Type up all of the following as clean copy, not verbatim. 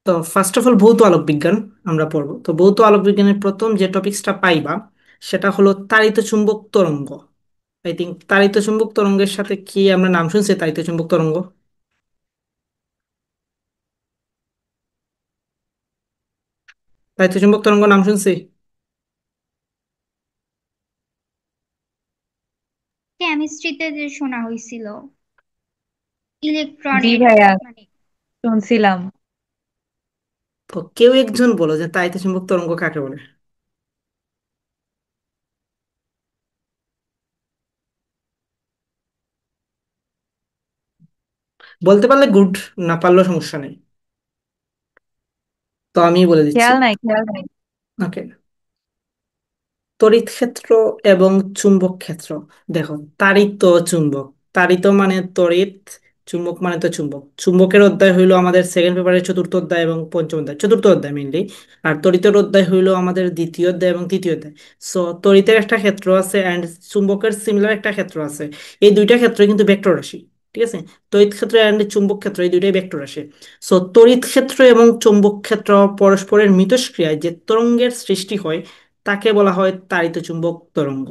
তো first of all ভৌত আলোক বিজ্ঞান আমরা পড়বো। তো ভৌত আলোক বিজ্ঞানের প্রথম যে টপিকসটা পাইবা সেটা হলো তাড়িত চুম্বক তরঙ্গ। আই থিঙ্ক তাড়িত চুম্বক তরঙ্গের সাথে কি আমরা নাম শুনছি, তাড়িত চুম্বক তরঙ্গ। তাড়িত চুম্বক তরঙ্গ নাম শুনছি। কেমিস্ট্রিতে যে শোনা হয়েছিল জি ইলেকট্রনের ভাইয়া, মানে শুনছিলাম। তো কেউ একজন বলো যে তাড়িত চুম্বক তরঙ্গ কাকে বলে। বলতে পারলে গুড, না পারলেও সমস্যা নেই। তো আমি বলে দিচ্ছি। খেয়াল নাই। ওকে। তড়িৎ ক্ষেত্র এবং চুম্বক ক্ষেত্র। দেখো, তাড়িত চুম্বক, তাড়িত মানে তড়িৎ, চুম্বক মানে তো চুম্বক। চুম্বকের অধ্যায় হইলো আমাদের সেকেন্ড পেপারের চতুর্থ অধ্যায় এবং পঞ্চম অধ্যায়, চতুর্থ অধ্যায় মেইনলি। আর তড়িতের অধ্যায় হইলো আমাদের দ্বিতীয় অধ্যায় এবং তৃতীয় অধ্যায়। সো তড়িতের একটা ক্ষেত্র আছে অ্যান্ড চুম্বকের সিমিলার একটা ক্ষেত্র আছে। এই দুইটা ক্ষেত্র কিন্তু ভেক্টর রাশি। ঠিক আছে। তড়িৎ ক্ষেত্র অ্যান্ড চুম্বক ক্ষেত্র এই দুইটাই ভেক্টর রাশি। সো তড়িৎ ক্ষেত্র এবং চুম্বক ক্ষেত্র পরস্পরের মিথস্ক্রিয়ায় যে তরঙ্গের সৃষ্টি হয় তাকে বলা হয় তাড়িত চুম্বক তরঙ্গ।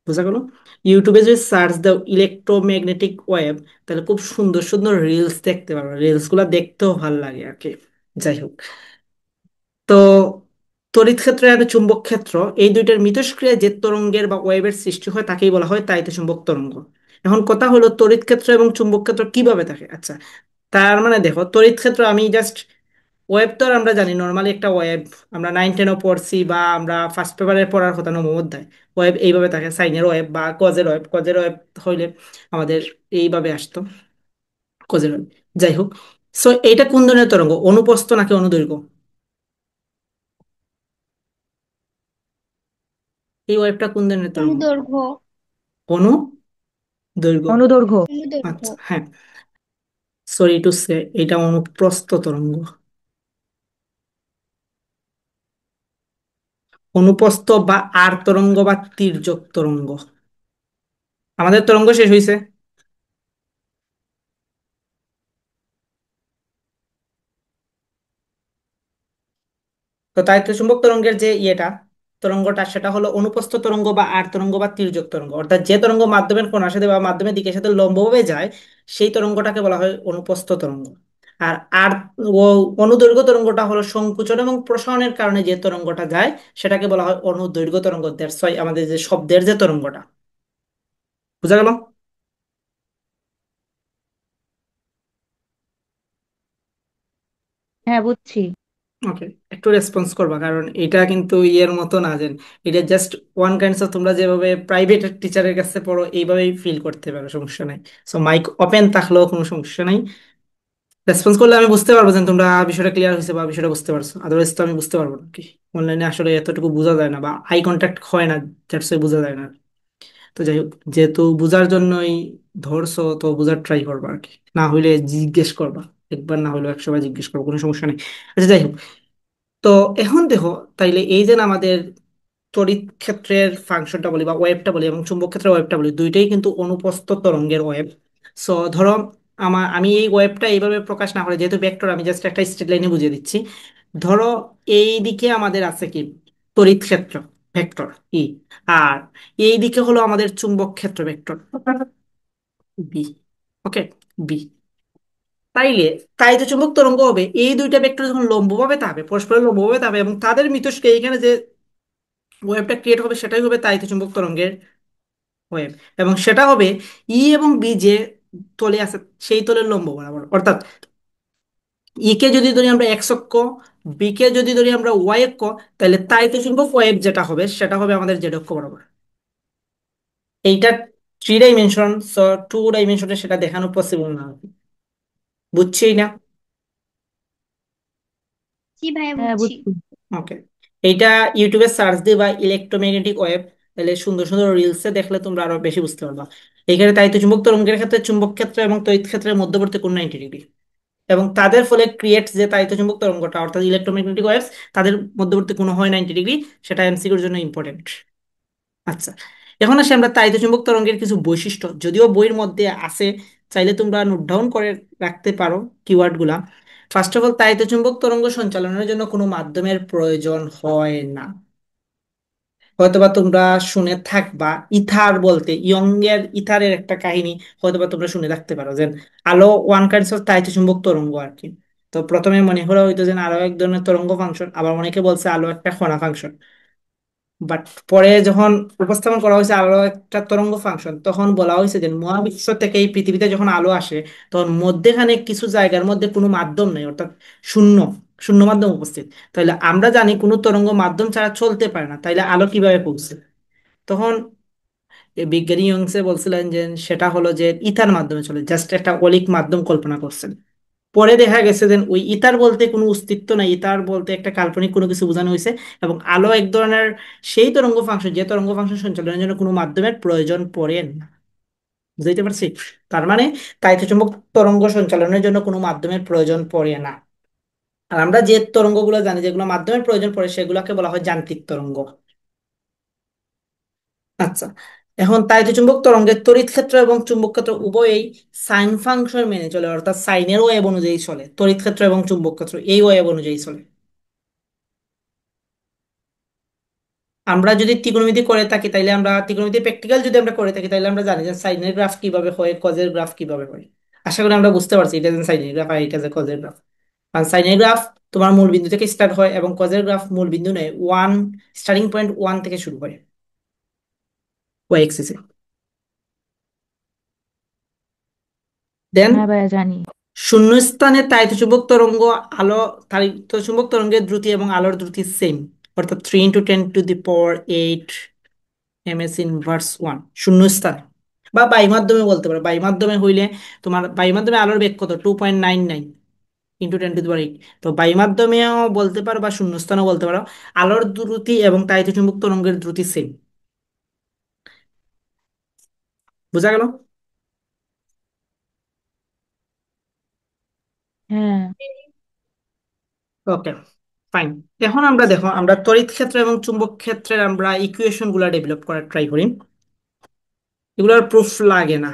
বোঝা গেল? ইউটিউবে যদি সার্চ দাও ইলেকট্রোম্যাগনেটিক ওয়েভ, তাহলে খুব সুন্দর সুন্দর রিলস দেখতে পারবে। রিলস গুলা দেখতেও ভালো লাগে আর কি। যাই হোক। তো তড়িৎ ক্ষেত্র আর চুম্বক ক্ষেত্র এই দুইটার মিথস্ক্রিয়ায় যে তরঙ্গের বা ওয়েভের সৃষ্টি হয় তাকেই বলা হয় তাড়িত চুম্বক তরঙ্গ। এখন কথা হলো তড়িৎ ক্ষেত্র এবং চুম্বক ক্ষেত্র কিভাবে থাকে। আচ্ছা, তার মানে দেখো, তড়িৎ ক্ষেত্র আমি জাস্ট, ওয়েব তো আর আমরা জানি নর্মালি একটা ওয়েব, আমরা 9-10ও পড়ছি বা আমরা ফার্স্ট পেপারে পড়ার কথা নবম অধ্যায়। ওয়েব এইভাবে থাকে, সাইনের ওয়েব বা কজের ওয়েব। কজের ওয়েব হইলে আমাদের এইভাবে আসতো, কজের ওয়েব। যাই হোক। সো এইটা কোন ধরনের তরঙ্গ, অনুপ্রস্থ নাকি অনুদৈর্ঘ্য? এই ওয়েবটা কোন ধরনের তরঙ্গ? অনুদৈর্ঘ্য। অনুদৈর্ঘ্য। অনুদৈর্ঘ্য। অনুদৈর্ঘ্য। আচ্ছা হ্যাঁ, সরি টু সে, এটা অনুপ্রস্থ তরঙ্গ। অনুপ্রস্থ বা আর তরঙ্গ বা তির্যক তরঙ্গ। আমাদের তরঙ্গ শেষ হয়েছে। তো তাড়িৎ চুম্বক তরঙ্গের যে তরঙ্গটা সেটা হলো অনুপ্রস্থ তরঙ্গ বা আর তরঙ্গ বা তির্যক তরঙ্গ, অর্থাৎ যে তরঙ্গ মাধ্যমের কোণার সাথে বা মাধ্যমের দিকের সাথে লম্বভাবে যায় সেই তরঙ্গটাকে বলা হয় অনুপ্রস্থ তরঙ্গ। আর আর ও অনুদৈর্ঘ্য তরঙ্গটা হলো সংকুচন এবং প্রসারণের কারণে যে তরঙ্গটা যায় সেটাকে বলা হয় অনুদৈর্ঘ্য তরঙ্গ। দ্যাটস ওয়াই আমাদের যে শব্দের যে তরঙ্গটা। বুঝা গেল? হ্যাঁ, বুঝছি। ওকে। একটু রেসপন্স করবা, কারণ এটা কিন্তু ইয়ের মতো না যে, এটা জাস্ট ওয়ান কাইন্ডস অফ, তোমরা যেভাবে প্রাইভেট টিচারের কাছে পড়ো এইভাবেই ফিল করতে পারো, সমস্যা নাই। সো মাইক ওপেন থাকলেও কোনো সমস্যা নাই। রেসপন্স করলে আমি বুঝতে পারবো যে তোমরা বিষয়টা ক্লিয়ার হয়েছে বা বিষয়টা বুঝতে পারছো, আদারওয়াইজ তো আমি বুঝতে পারবো না কি। অনলাইনে আসলে এতটুকু বোঝা যায় না বা আই কন্ট্যাক্ট হয় না, দ্যাটস ওয়াই বোঝা যায় না। তো যাই হোক, যেহেতু বোঝার জন্যই ধরছো তো বোঝার ট্রাই করবা আর কি। না হইলে জিজ্ঞেস করবা, একবার না হলেও 100 বার জিজ্ঞেস করবো, কোনো সমস্যা নেই। আচ্ছা যাই হোক। তো এখন দেখো, তাইলে এই যে না আমাদের তড়িৎ ক্ষেত্রের ফাংশনটা বলি বা ওয়েভটা বলি এবং চুম্বক ক্ষেত্রের ওয়েভটা বলি, দুইটাই কিন্তু অনুপ্রস্থ তরঙ্গের ওয়েভ। সো ধরো, আমি এই ওয়েভটা এইভাবে প্রকাশ না করে, যেহেতু ভেক্টর, আমি জাস্ট একটা স্ট্রেট লাইনে বুঝিয়ে দিচ্ছি। ধরো এই দিকে আমাদের আছে কি, তড়িৎ ক্ষেত্র, ভেক্টর ই। আর এই দিকে হলো আমাদের চুম্বক ক্ষেত্র, ভেক্টর বি। ওকে, বি। তাইলে তাইতো চুম্বক তরঙ্গ হবে এই দুইটা ভেক্টর যখন লম্বভাবে তাবে, পরস্পরের লম্বভাবে তাবে এবং তাদের মিথস্ক্রিয়া এখানে যে ওয়েভটা ক্রিয়েট হবে সেটাই হবে তাইতো চুম্বক তরঙ্গের ওয়েভ। এবং সেটা হবে ই এবং বি যে তলে আছে সেই তলের লম্ব বরাবর। অর্থাৎ ই কে যদি ধরি আমরা এক্স অক্ষ, বি কে যদি ধরি আমরা ওয়াই অক্ষ, তাহলে তাইতো চুম্বক ওয়েভ যেটা হবে সেটা হবে আমাদের জেড অক্ষ বরাবর। এইটা 3 ডাইমেনশন, সো 2 ডাইমেনশনে সেটা দেখানো পসিবল না। বুঝছি না? জি ভাইয়া, হ্যাঁ, বুঝছি। বুঝছি। ওকে। এইটা ইউটিউবে সার্চ দিবা ইলেকট্রোম্যাগনেটিক ওয়েভ, তাহলে সুন্দর সুন্দর রিলসে দেখলে তোমরা আরো বেশি বুঝতে পারবা। এখানে তাড়িৎ চুম্বক তরঙ্গের ক্ষেত্রে চুম্বক ক্ষেত্র এবং তড়িৎ ক্ষেত্রের মধ্যবর্তী কোণ 90 ডিগ্রি, এবং তাদের ফলে ক্রিয়েট যে তাড়িৎ চুম্বক তরঙ্গটা অর্থাৎ ইলেকট্রোম্যাগনেটিক ওয়েভস, তাদের মধ্যবর্তী কোণ হয় 90 ডিগ্রি। সেটা এমসিকিউর জন্য ইম্পর্টেন্ট। আচ্ছা, এখন আসি আমরা তাড়িৎ চুম্বক তরঙ্গের কিছু বৈশিষ্ট্য, যদিও বইয়ের মধ্যে আছে, চাইলে তোমরা নোট ডাউন করে রাখতে পারো কিওয়ার্ড গুলা। ফার্স্ট অফ অল, তাড়িৎ চুম্বক তরঙ্গ সঞ্চালনের জন্য কোনো মাধ্যমের প্রয়োজন হয় না। হয়তোবা তোমরা শুনে থাকবা, ইথার বলতে ইয়ংয়ের ইথারের একটা কাহিনী হয়তোবা তোমরা শুনে থাকতে পারো, যে আলো ওয়ান কাইন্ডস অফ তাড়িৎ চুম্বক তরঙ্গ আর কি। তো প্রথমে মনে করা হইতো যে আলো এক ধরনের তরঙ্গ ফাংশন, আবার অনেকে বলছে আলো একটা কণা ফাংশন। বাট পরে যখন উপস্থাপন করা হয়েছে আলো একটা তরঙ্গ ফাংশন, তখন বলা হয়েছে যে মহাবিশ্ব থেকে এই পৃথিবীতে যখন আলো আসে, তখন মধ্যেখানে কিছু জায়গার মধ্যে কোনো মাধ্যম নেই, অর্থাৎ শূন্য, শূন্য মাধ্যম উপস্থিত। তাইলে আমরা জানি কোনো তরঙ্গ মাধ্যম ছাড়া চলতে পারে না, তাইলে আলো কিভাবে পৌঁছে? তখন এই বিজ্ঞানী ইয়ংসে বলছিলেন যে সেটা হলো যে ইথার মাধ্যমে চলে, জাস্ট একটা অলিক মাধ্যম কল্পনা করছেন। পরে দেখা গেছে যে ওই ইথার বলতে কোনো অস্তিত্ব নাই, ইথার বলতে একটা কাল্পনিক কোনো কিছু বোঝানো হয়েছে, এবং আলো এক ধরনের সেই তরঙ্গ ফাংশন, যে তরঙ্গ ফাংশন সঞ্চালনের জন্য কোনো মাধ্যমের প্রয়োজন পড়ে না। বুঝতে পারছি? তার মানে তাড়িৎ চুম্বক তরঙ্গ সঞ্চালনের জন্য কোনো মাধ্যমের প্রয়োজন পড়ে না। আর আমরা যে তরঙ্গগুলো জানি যেগুলো মাধ্যমের প্রয়োজন পড়ে, সেগুলোকে বলা হয় যান্ত্রিক তরঙ্গ। আচ্ছা, এখন তাড়িৎ চুম্বক তরঙ্গের তড়িৎ ক্ষেত্র এবং চুম্বক ক্ষেত্র উভয়ই সাইন ফাংশন মেনে চলে, অর্থাৎ সাইনের ওয়েভ অনুযায়ী চলে। তড়িৎ ক্ষেত্র এবং চুম্বক ক্ষেত্র এই ওয়েভ অনুযায়ী চলে। আমরা যদি ত্রিকোণমিতি করে থাকি, তাইলে আমরা ত্রিকোণমিতি প্র্যাকটিক্যাল যদি আমরা করে থাকি, তাইলে আমরা জানি যে সাইনের গ্রাফ কিভাবে হয়, কজের গ্রাফ কিভাবে হয়। আশা করি আমরা বুঝতে পারছি এটা যে সাইনের গ্রাফ আর এটা যে কজের গ্রাফ। কারণ সাইনের গ্রাফ তোমার মূল বিন্দু থেকে স্টার্ট হয়, এবং কজের গ্রাফ মূল বিন্দু নেয় ওয়ান, স্টার্টিং পয়েন্ট ওয়ান থেকে শুরু হয় ওয়াই এক্সিসে। দেন হ্যাঁ ভাইয়া জানি। শূন্যস্থানে তাড়িৎ চুম্বক তরঙ্গ, আলো, তাড়িৎ চুম্বক তরঙ্গের দ্রুতি এবং আলোর দ্রুতি সেম, অর্থাৎ 3 × 10⁸ এম এস ইনভার্স ওয়ান শূন্যস্থানে। বা বায়ু মাধ্যমে বলতে পারো, বায়ু মাধ্যমে হইলে তোমার বায়ু মাধ্যমে আলোর বেগ কত, 2.99 × 10⁸ তো বায়ু মাধ্যমেও বলতে পারো বা শূন্যস্থানেও বলতে পারো। আলোর দ্রুতি এবং তাড়িৎ চুম্বক তরঙ্গের দ্রুতি সেম। বোঝা গেল? হ্যাঁ। ওকে, ফাইন। এখন আমরা দেখো, আমরা তড়িৎ ক্ষেত্র এবং চুম্বক ক্ষেত্রের আমরা ইকুয়েশন গুলা ডেভেলপ করার ট্রাই করি। এগুলোর প্রুফ লাগে না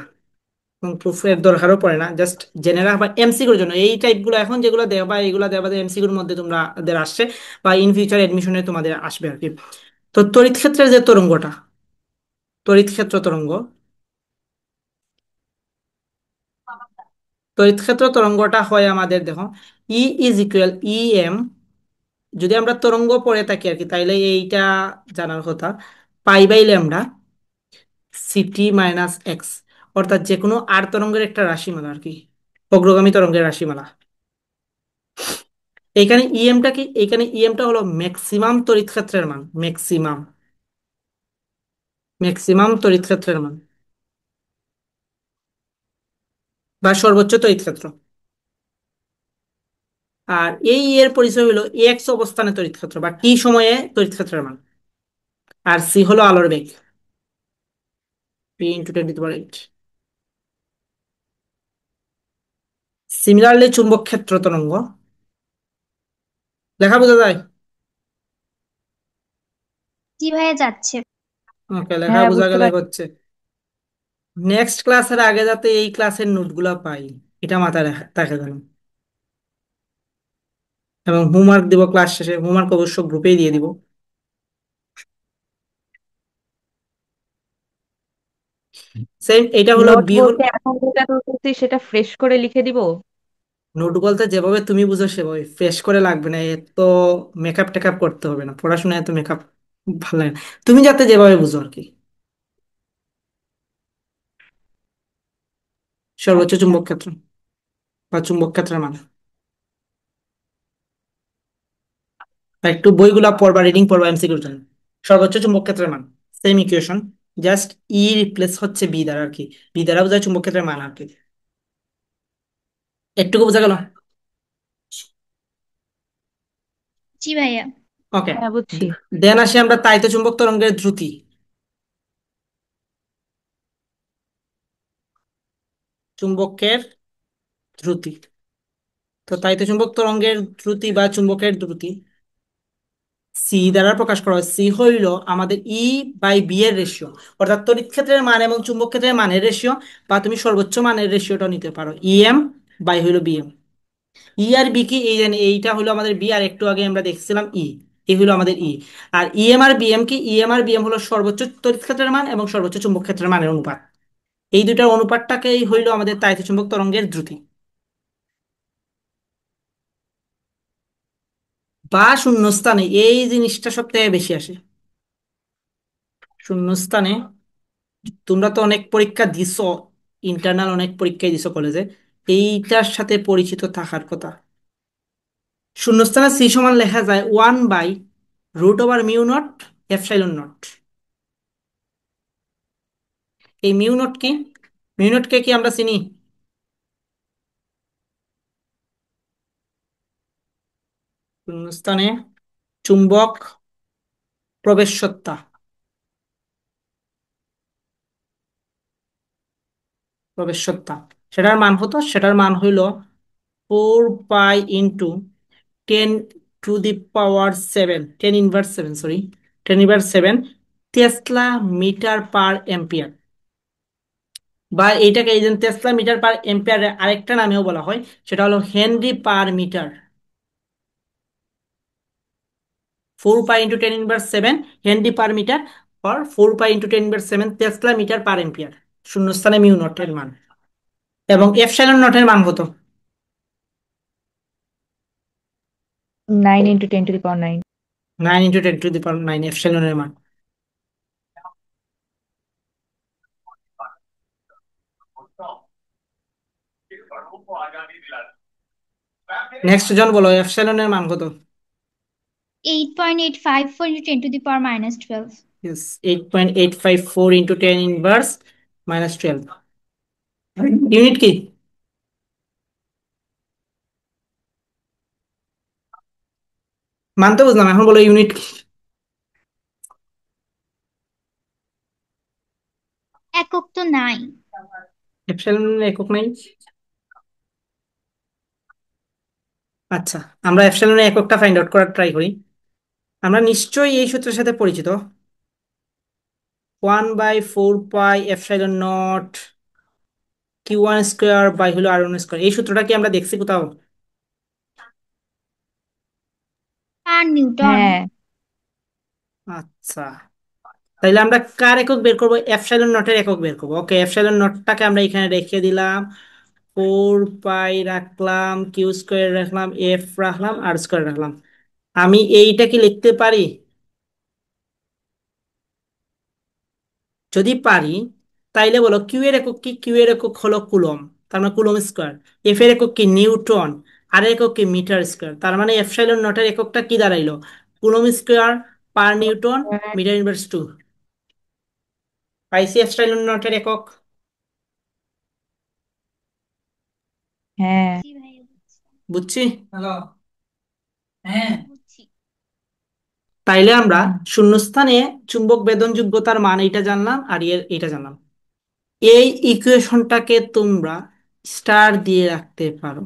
এবং প্রুফের দরকারও পড়ে না, জাস্ট জেনে রাখবা এমসিকিউর জন্য। এই টাইপগুলো এখন যেগুলো দেবা, এগুলো দেবা যে এমসিকিউর মধ্যে তোমাদের আসছে বা ইন ফিউচার এডমিশনে তোমাদের আসবে আর কি। তো তড়িৎ ক্ষেত্রের যে তরঙ্গটা, তড়িৎ ক্ষেত্র তরঙ্গ, তড়িৎ ক্ষেত্র তরঙ্গটা হয় আমাদের, দেখো, E = E m। যদি আমরা তরঙ্গ পড়ে থাকি আর কি, তাইলে এইটা জানার কথা, π/λ CT - x, অর্থাৎ যে কোনো আর তরঙ্গের একটা রাশিমালা আর কি, অগ্রগামী তরঙ্গের রাশিমালা। এইখানে ইএমটা কি, এইখানে ইএমটা হলো ম্যাক্সিমাম তড়িৎ ক্ষেত্রের মান, ম্যাক্সিমাম, ম্যাক্সিমাম তড়িৎ ক্ষেত্রের মান বা সর্বোচ্চ তড়িৎ ক্ষেত্র। আর এই এর পরিচয় হলো এক্স অবস্থানে তড়িৎ ক্ষেত্র বা টি সময়ে তড়িৎ ক্ষেত্রের মান। আর সি হলো আলোর বেগ, p × 10⁸। সিমিলারলি চুম্বক ক্ষেত্র তরঙ্গ, লেখা বোঝা যায়? জি ভাইয়া যাচ্ছে। ওকে, লেখা হ্যাঁ বোঝা বুঝতে গেলে পারছি। হচ্ছে। নেক্সট ক্লাসের আগে যাতে এই ক্লাসের নোটগুলো পাই, এটা মাথায় রাখা যেন। এবং হোমওয়ার্ক দিব ক্লাস শেষে, হোমওয়ার্ক অবশ্য গ্রুপেই দিয়ে দিব। সেম, এটা হলো নোট বি হল। বলতে এখন যেটা করতেছি সেটা ফ্রেশ করে লিখে দিব? নোট বলতে যেভাবে তুমি বুঝো সেভাবে, ফ্রেশ করে লাগবে না, এত মেকআপ টেকআপ করতে হবে না, পড়াশোনায় এত মেকআপ ভালো লাগে না। তুমি যাতে যেভাবে বুঝো আর কি। সর্বোচ্চ আচ্ছা। চুম্বক ক্ষেত্র বা চুম্বক ক্ষেত্রের মান, বা একটু বইগুলা পড়বা, রিডিং পড়বা এমসিকিউর জন্য। সর্বোচ্চ চুম্বক ক্ষেত্রের মান, সেম ইকুয়েশন, জাস্ট ই রিপ্লেস হচ্ছে বি দ্বারা আর কি। বি দ্বারা বোঝায় চুম্বক ক্ষেত্রের মান আর কি। একটুকু বোঝা গেল? জি ভাইয়া। ওকে, হ্যাঁ বুঝছি। দেন আসি আমরা তাইতো চুম্বক তরঙ্গের দ্রুতি। চুম্বকের দ্রুতি, তো তাইতো চুম্বক তরঙ্গের দ্রুতি বা চুম্বকের দ্রুতি সি দ্বারা প্রকাশ করা হয়। সি হইল আমাদের E/B এর রেশিও, অর্থাৎ তড়িৎ ক্ষেত্রের মান এবং চুম্বক ক্ষেত্রের মানের রেশিও, বা তুমি সর্বোচ্চ মানের রেশিওটা নিতে পারো, EM বাই হইল BM। ই আর বি কি, এই জানি এইটা হলো আমাদের বি, আর একটু আগে আমরা দেখছিলাম ই, এই হলো আমাদের ই। আর ইএম আর বিএম কি, ইএম আর বিএম হলো সর্বোচ্চ তড়িৎ ক্ষেত্রের মান এবং সর্বোচ্চ চুম্বক ক্ষেত্রের মানের অনুপাত। এই দুটার অনুপাতটাকেই হইলো আমাদের তাড়িৎ চুম্বক তরঙ্গের দ্রুতি বা শূন্যস্থানে। এই জিনিসটা সব থেকে বেশি আসে শূন্যস্থানে। তোমরা তো অনেক পরীক্ষা দিছো, ইন্টারনাল অনেক পরীক্ষায় দিছো কলেজে, এইটার সাথে পরিচিত থাকার কথা। শূন্যস্থানে সি সমান লেখা যায় 1/√মিউ নট এপসাইলন নট। এই মিউ নট কি, মিউ নটকে কি আমরা চিনি? শূন্যস্থানে চুম্বক প্রবেশসত্তা, প্রবেশসত্তা, সেটার মান হইল 4 pi into 10 to the power 7, 10 inverse 7, sorry, 10 inverse 7 tesla metre per ampere. বা এইটাকে এই যে টেসলা মিটার পার এম্পিয়ারের আরেকটা নামেও বলা হয়, সেটা হলো henry per metre. 4 pi into 10 inverse 7 henry per metre, আর 4 pi into 10 inverse 7 tesla metre per ampere. শূন্যস্থানে মিউ নটের মান। এবং এপসাইলন নটের মান কত? 9 × 10⁻৯। 9 × 10⁻৯ এপসাইলনের মান। নেক্সট জন বলো, এপসাইলনের মান কত? 8.854 × 10⁻12। Yes, 8.854 × 10 inverse -12। ইউনিট কি? মানতে বুঝলাম, এখন বলো ইউনিট কি? একক তো নাই। এপসাইলনের একক নাই? আচ্ছা, আমরা এপসাইলনের এককটা ফাইন্ড আউট করার ট্রাই করি। আমরা নিশ্চয়ই এই সূত্রের সাথে পরিচিত, 1/4 pi epsilon naught Q1 square by হলো R1 স্কোয়ার। এই সূত্রটা কি আমরা দেখছি কোথাও? আর নিউটন। হ্যাঁ। আচ্ছা, তাইলে আমরা কার একক বের করবো? এপসাইলন নটের একক বের করবো। ওকে, এপসাইলন নটটাকে আমরা এখানে রেখে দিলাম, 4 পাই রাখলাম, Q² রাখলাম, এফ রাখলাম, R² রাখলাম। আমি এইটা কি লিখতে পারি? যদি পারি, তাইলে বলো কিউ এর একক কি? কিউ এর একক হলো কুলম, তার মানে কুলম স্কোয়ার। এফ এর একক কি? নিউটন। আর এর একক কি? Metre square. তার মানে এপসাইলন নটের এককটা কি দাঁড়াইলো? Coulomb square per newton metre inverse 2। পাইছি এপসাইলন নটের একক। হ্যাঁ। জি ভাইয়া বুঝছি। বুঝছি। হ্যালো। হ্যাঁ। হ্যাঁ বুঝছি। তাইলে আমরা শূন্যস্থানে চুম্বক বেদনযোগ্যতার মান এইটা জানলাম, আর এর এইটা জানলাম। এই ইকুয়েশনটাকে তোমরা স্টার দিয়ে রাখতে পারো।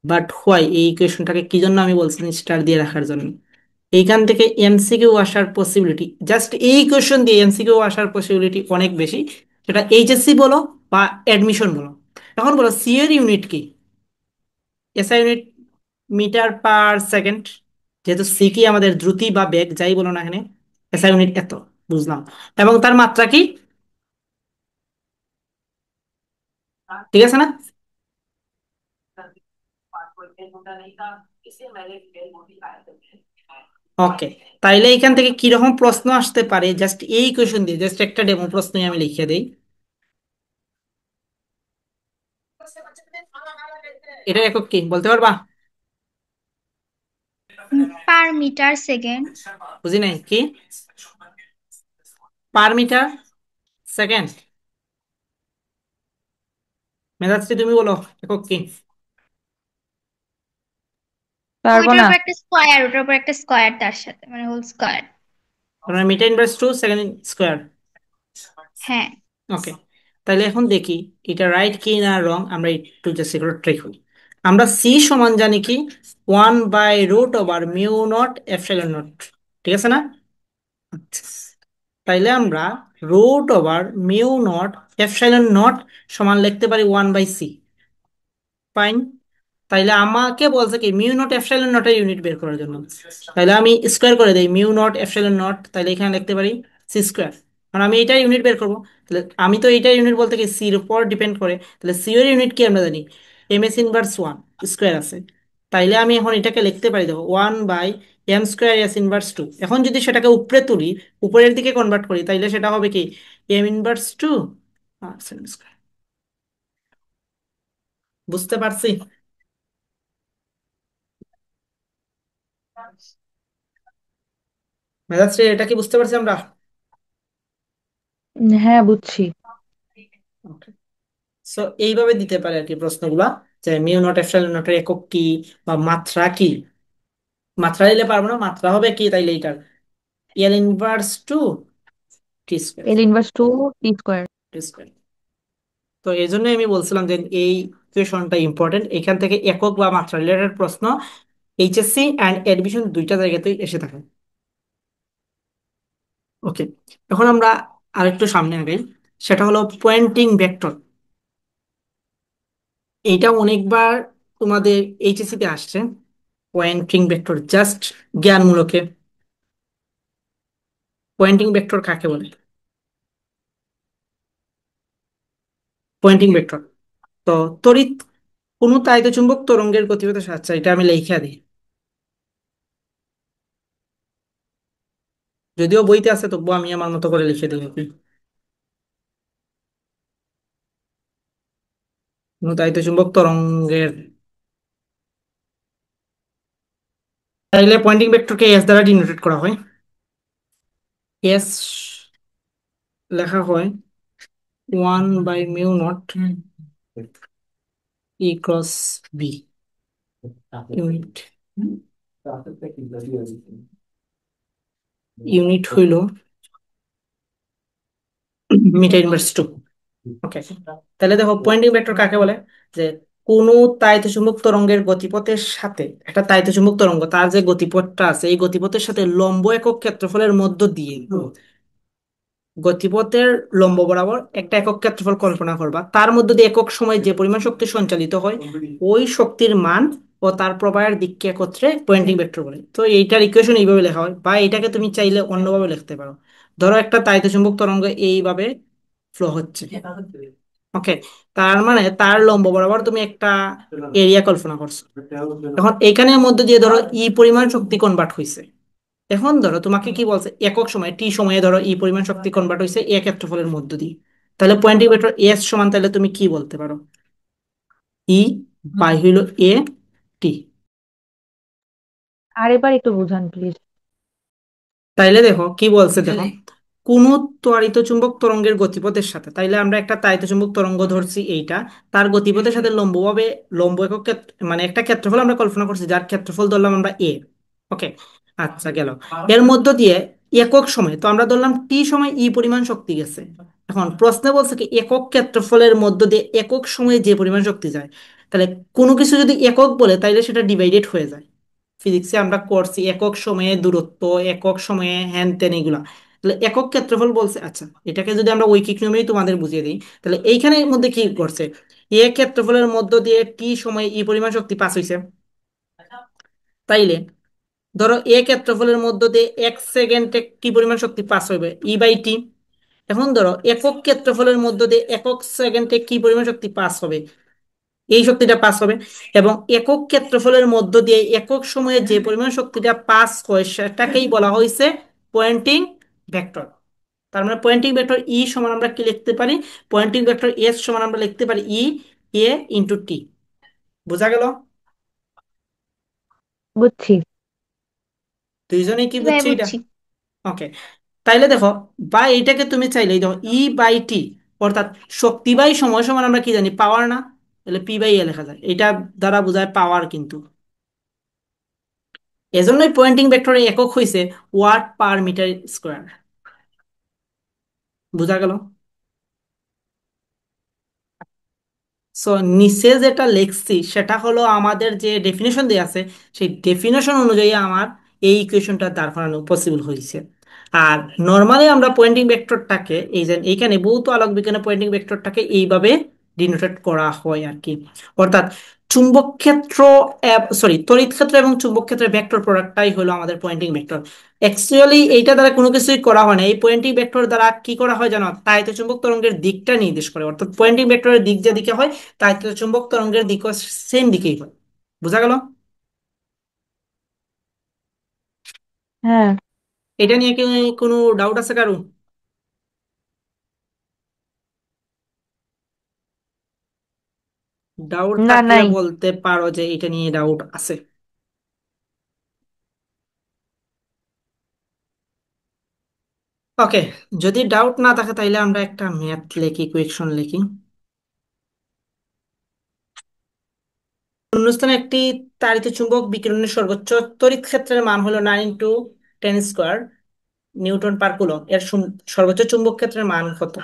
বাট হোয়াই এই ইকুয়েশনটাকে কি জন্য আমি বলছি স্টার দিয়ে রাখার জন্য? এইখান থেকে এমসিকিউ আসার পসিবিলিটি, জাস্ট এই ইকুয়েশন দিয়ে এমসিকিউ আসার পসিবিলিটি অনেক বেশি, সেটা এইচএসসি বলো বা অ্যাডমিশন বলো। এখন বলো সি এর ইউনিট কি? SI unit metre per second. যেহেতু সি কি আমাদের দ্রুতি বা বেগ যাই বলো না এখানে, এসআই ইউনিট এত, বুঝলাম। এবং তার মাত্রা কি? ঠিক আছে না? ওকে, তাইলে এখান থেকে কি রকম প্রশ্ন আসতে পারে জাস্ট এই কোয়েশন দিয়ে, জাস্ট একটা ডেমো প্রশ্নই আমি লিখে দেই। এটা একক কি বলতে পারবা? Per metre second. বুঝি নাই কি? পার মিটার সেকেন্ড? মেধাশ্রী তুমি বলো একক কি? পারবো ওইটার না। উপর একটা স্কোয়ার, ওটার উপর একটা স্কোয়ার, তার সাথে মানে whole square. Metre inverse 2 second square. হ্যাঁ। ওকে, তাহলে এখন দেখি এটা রাইট কি না রং, আমরা একটু জাস্ট করে ট্রাই করি। আমরা সি সমান জানি কি? 1/√মিউ নট এপসাইলন নট। ঠিক আছে না? আচ্ছা, তাইলে আমরা √মিউ নট এপসাইলন নট সমান লিখতে পারি 1/c। ফাইন। তাইলে আমাকে বলছে কি মিউ নট এপসাইলন নটের ইউনিট বের করার জন্য। তাইলে আমি স্কোয়ার করে দেই মিউ নট এপসাইলন নট, তাইলে এখানে লিখতে পারি সি স্কোয়ার। কারণ আমি এইটার ইউনিট বের করবো। তাহলে আমি তো এইটার ইউনিট বলতে কি সির উপর ডিপেন্ড করে, তাহলে সি এর ইউনিট কি আমরা জানি, M S inverse one square আছে। তাইলে আমি এখন এটাকে লিখতে পারি, দেখো 1/m² s ইনভার্স 2। এখন যদি সেটাকে উপরে তুলি, উপরের দিকে কনভার্ট করি, তাইলে সেটা হবে কি m−2 স্কোয়ার। বুঝতে পারছি? মেজাজ রে, এটা কি বুঝতে পারছি আমরা? হ্যাঁ, বুঝছি। সো এইভাবে দিতে পারে আর কি প্রশ্নগুলা, যে মিউ নট এপসাইলন নটের একক কি বা মাত্রা কি। মাত্রা দিলে পারবো না, মাত্রা হবে কি তাইলে এইটার L−2 T²। L−2 T²। T²। তো এই জন্যই আমি বলছিলাম যে এই ইকুয়েশনটা ইম্পর্টেন্ট, এখান থেকে একক বা মাত্রা রিলেটেড প্রশ্ন এইচএসসি অ্যান্ড এডমিশন দুইটা জায়গাতেই এসে থাকে। ওকে, এখন আমরা আরেকটু সামনে আগাই, সেটা হলো পয়েন্টিং ভেক্টর। এইটা অনেকবার তোমাদের এইচএসসি তে আসছে। পয়েন্টিং ভেক্টর জাস্ট জ্ঞানমূলকে, পয়েন্টিং ভেক্টর কাকে বলে? পয়েন্টিং ভেক্টর তো তড়িৎ কোনো তাড়িৎ তরঙ্গের গতিপথের সাথে, আচ্ছা এটা আমি লিখে দিই, যদিও বইতে আছে তবুও আমি আমার মতো করে লিখে দিই আর কি। কোনো তাড়িৎ তরঙ্গের, তাইলে পয়েন্টিং ভেক্টরকে এস দ্বারা ডিনোটেট করা হয়। এস লেখা হয় 1/μ0 E×B ইউনিট। ইউনিট হইল মিটার ইনভার্স 2। ওকে, তাহলে দেখো পয়েন্টিং ভেক্টর কাকে বলে, যে কোনো তরঙ্গের গতিপথের সাথে, একটা তরঙ্গ তার যে গতিপথটা আছে এই গতিপথের সাথে লম্ব একক ক্ষেত্রফলের মধ্য দিয়ে, গতিপথের লম্ব বরাবর একটা একক ক্ষেত্রফল কল্পনা করবা, তার মধ্য দিয়ে একক সময় যে পরিমাণ শক্তি সঞ্চালিত হয় ওই শক্তির মান ও তার প্রবাহের দিককে একত্রে পয়েন্টিং ভেক্টর বলে। তো এইটার ইকুয়েশন এইভাবে লেখা হয়, বা এটাকে তুমি চাইলে অন্যভাবে লিখতে পারো। ধরো একটা তরঙ্গ এইভাবে ফ্লো হচ্ছে, ওকে, তার মানে তার লম্ব বরাবর তুমি একটা এরিয়া কল্পনা করছো। এখন এখানের মধ্যে দিয়ে ধরো ই পরিমাণ শক্তি কনভার্ট হয়েছে। এখন ধরো তোমাকে কি বলছে, একক সময়ে টি সময়ে ধরো ই পরিমাণ শক্তি কনভার্ট হয়েছে এ ক্ষেত্রফলের মধ্য দিয়ে। তাহলে পয়েন্টিং ভেক্টর এস সমান, তাহলে তুমি কি বলতে পারো, ই বাই হইল এ টি। আরেকবার একটু বুঝান প্লিজ। তাইলে দেখো কি বলছে, দেখো কোন তরঙ্গের গতিপথের সাথে, তাইলে আমরা একটা তরঙ্গ ধরছি এইটা, তার গতিপথের সাথে লম্বভাবে লম্ব একক মানে একটা ক্ষেত্রফল আমরা কল্পনা করছি যার ক্ষেত্রফল ধরলাম আমরা এ। ওকে, আচ্ছা গেল, এর মধ্য দিয়ে একক সময় তো আমরা ধরলাম টি সময় ই পরিমাণ শক্তি গেছে। এখন প্রশ্নে বলছে কি একক ক্ষেত্রফলের মধ্য দিয়ে একক সময়ে যে পরিমাণ শক্তি যায়, তাহলে কোনো কিছু যদি একক বলে তাইলে সেটা ডিভাইডেড হয়ে যায়। ফিজিক্সে আমরা করছি একক সময়ে দূরত্ব, একক সময়ে হ্যান ত্যান এগুলা। তাহলে একক ক্ষেত্রফল বলছে, আচ্ছা এটাকে যদি আমরা ঐকিক নিয়মেই তোমাদের বুঝিয়ে দিই, তাহলে এইখানের মধ্যে কি করছে, এ ক্ষেত্রফলের মধ্য দিয়ে টি সময়ে ই পরিমাণ শক্তি পাস হইছে। তাইলে ধরো এ ক্ষেত্রফলের মধ্য দিয়ে 1 সেকেন্ডে কি পরিমাণ শক্তি পাস হইবে, ই/টি। এখন ধরো একক ক্ষেত্রফলের মধ্য দিয়ে একক সেকেন্ডে কি পরিমাণ শক্তি পাস হবে, এই শক্তিটা পাস হবে। এবং একক ক্ষেত্রফলের মধ্য দিয়ে একক সময়ে যে পরিমাণ শক্তিটা পাস হয় সেটাকেই বলা হয়েছে পয়েন্টিং ভেক্টর। তার মানে পয়েন্টিং ভেক্টর ই সমান আমরা কি লিখতে পারি, পয়েন্টিং ভেক্টর এস সমান আমরা লিখতে পারি ই/এ × টি। বোঝা গেল? বুঝছি। দুইজনেই কি এবার বুঝছি এটা? বুঝছি। ওকে, তাইলে দেখো বা এইটাকে তুমি চাইলেই দেখো ই/টি, অর্থাৎ শক্তি বাই সময় সমান আমরা কি জানি, পাওয়ার না? তাহলে পি/এ লেখা যায়, এটা দ্বারা বোঝায় পাওয়ার কিন্তু। এজন্যই পয়েন্টিং ভেক্টরের একক হইছে ওয়াট/মিটার স্কয়ার। বোঝা গেল? সো নিচে যেটা লিখছি সেটা হলো আমাদের যে ডেফিনেশন দেওয়া আছে, সেই ডেফিনেশন অনুযায়ী আমার এই ইকুয়েশনটা দাঁড় করানো পসিবল হয়েছে। আর নর্মালি আমরা পয়েন্টিং ভেক্টরটাকে এই যে এইখানে ভৌত আলোক বিজ্ঞানে পয়েন্টিং ভেক্টরটাকে এইভাবে ডিনোটেট করা হয় আর কি। অর্থাৎ চুম্বক ক্ষেত্র, সরি, তড়িৎ ক্ষেত্র এবং চুম্বক ক্ষেত্রের ভেক্টর প্রোডাক্টটাই হলো আমাদের পয়েন্টিং ভেক্টর। অ্যাকচুয়ালি এইটা দ্বারা কোনো কিছুই করা হয় না, এই পয়েন্টিং ভেক্টর দ্বারা কি করা হয় জানো, তাড়িৎ চুম্বক তরঙ্গের দিকটা নির্দেশ করে, অর্থাৎ পয়েন্টিং ভেক্টরের দিক যেদিকে হয় তাড়িৎ চুম্বক তরঙ্গের দিকও সেম দিকেই হয়। বোঝা গেল? হ্যাঁ। এটা নিয়ে কি কোনো ডাউট আছে কারো? ডাউট না, থাকলে নাই। বলতে পারো যে এটা নিয়ে ডাউট আছে। ওকে, যদি ডাউট না থাকে তাহলে আমরা একটা ম্যাথ লিখি, ইকুয়েশন লিখি। শূন্যস্থানে একটি তাড়িৎ চুম্বক বিকিরণের সর্বোচ্চ তড়িৎ ক্ষেত্রের মান হলো 9 × 10⁻² নিউটন পার কুলম। এর সর্বোচ্চ চুম্বক ক্ষেত্রের মান কত?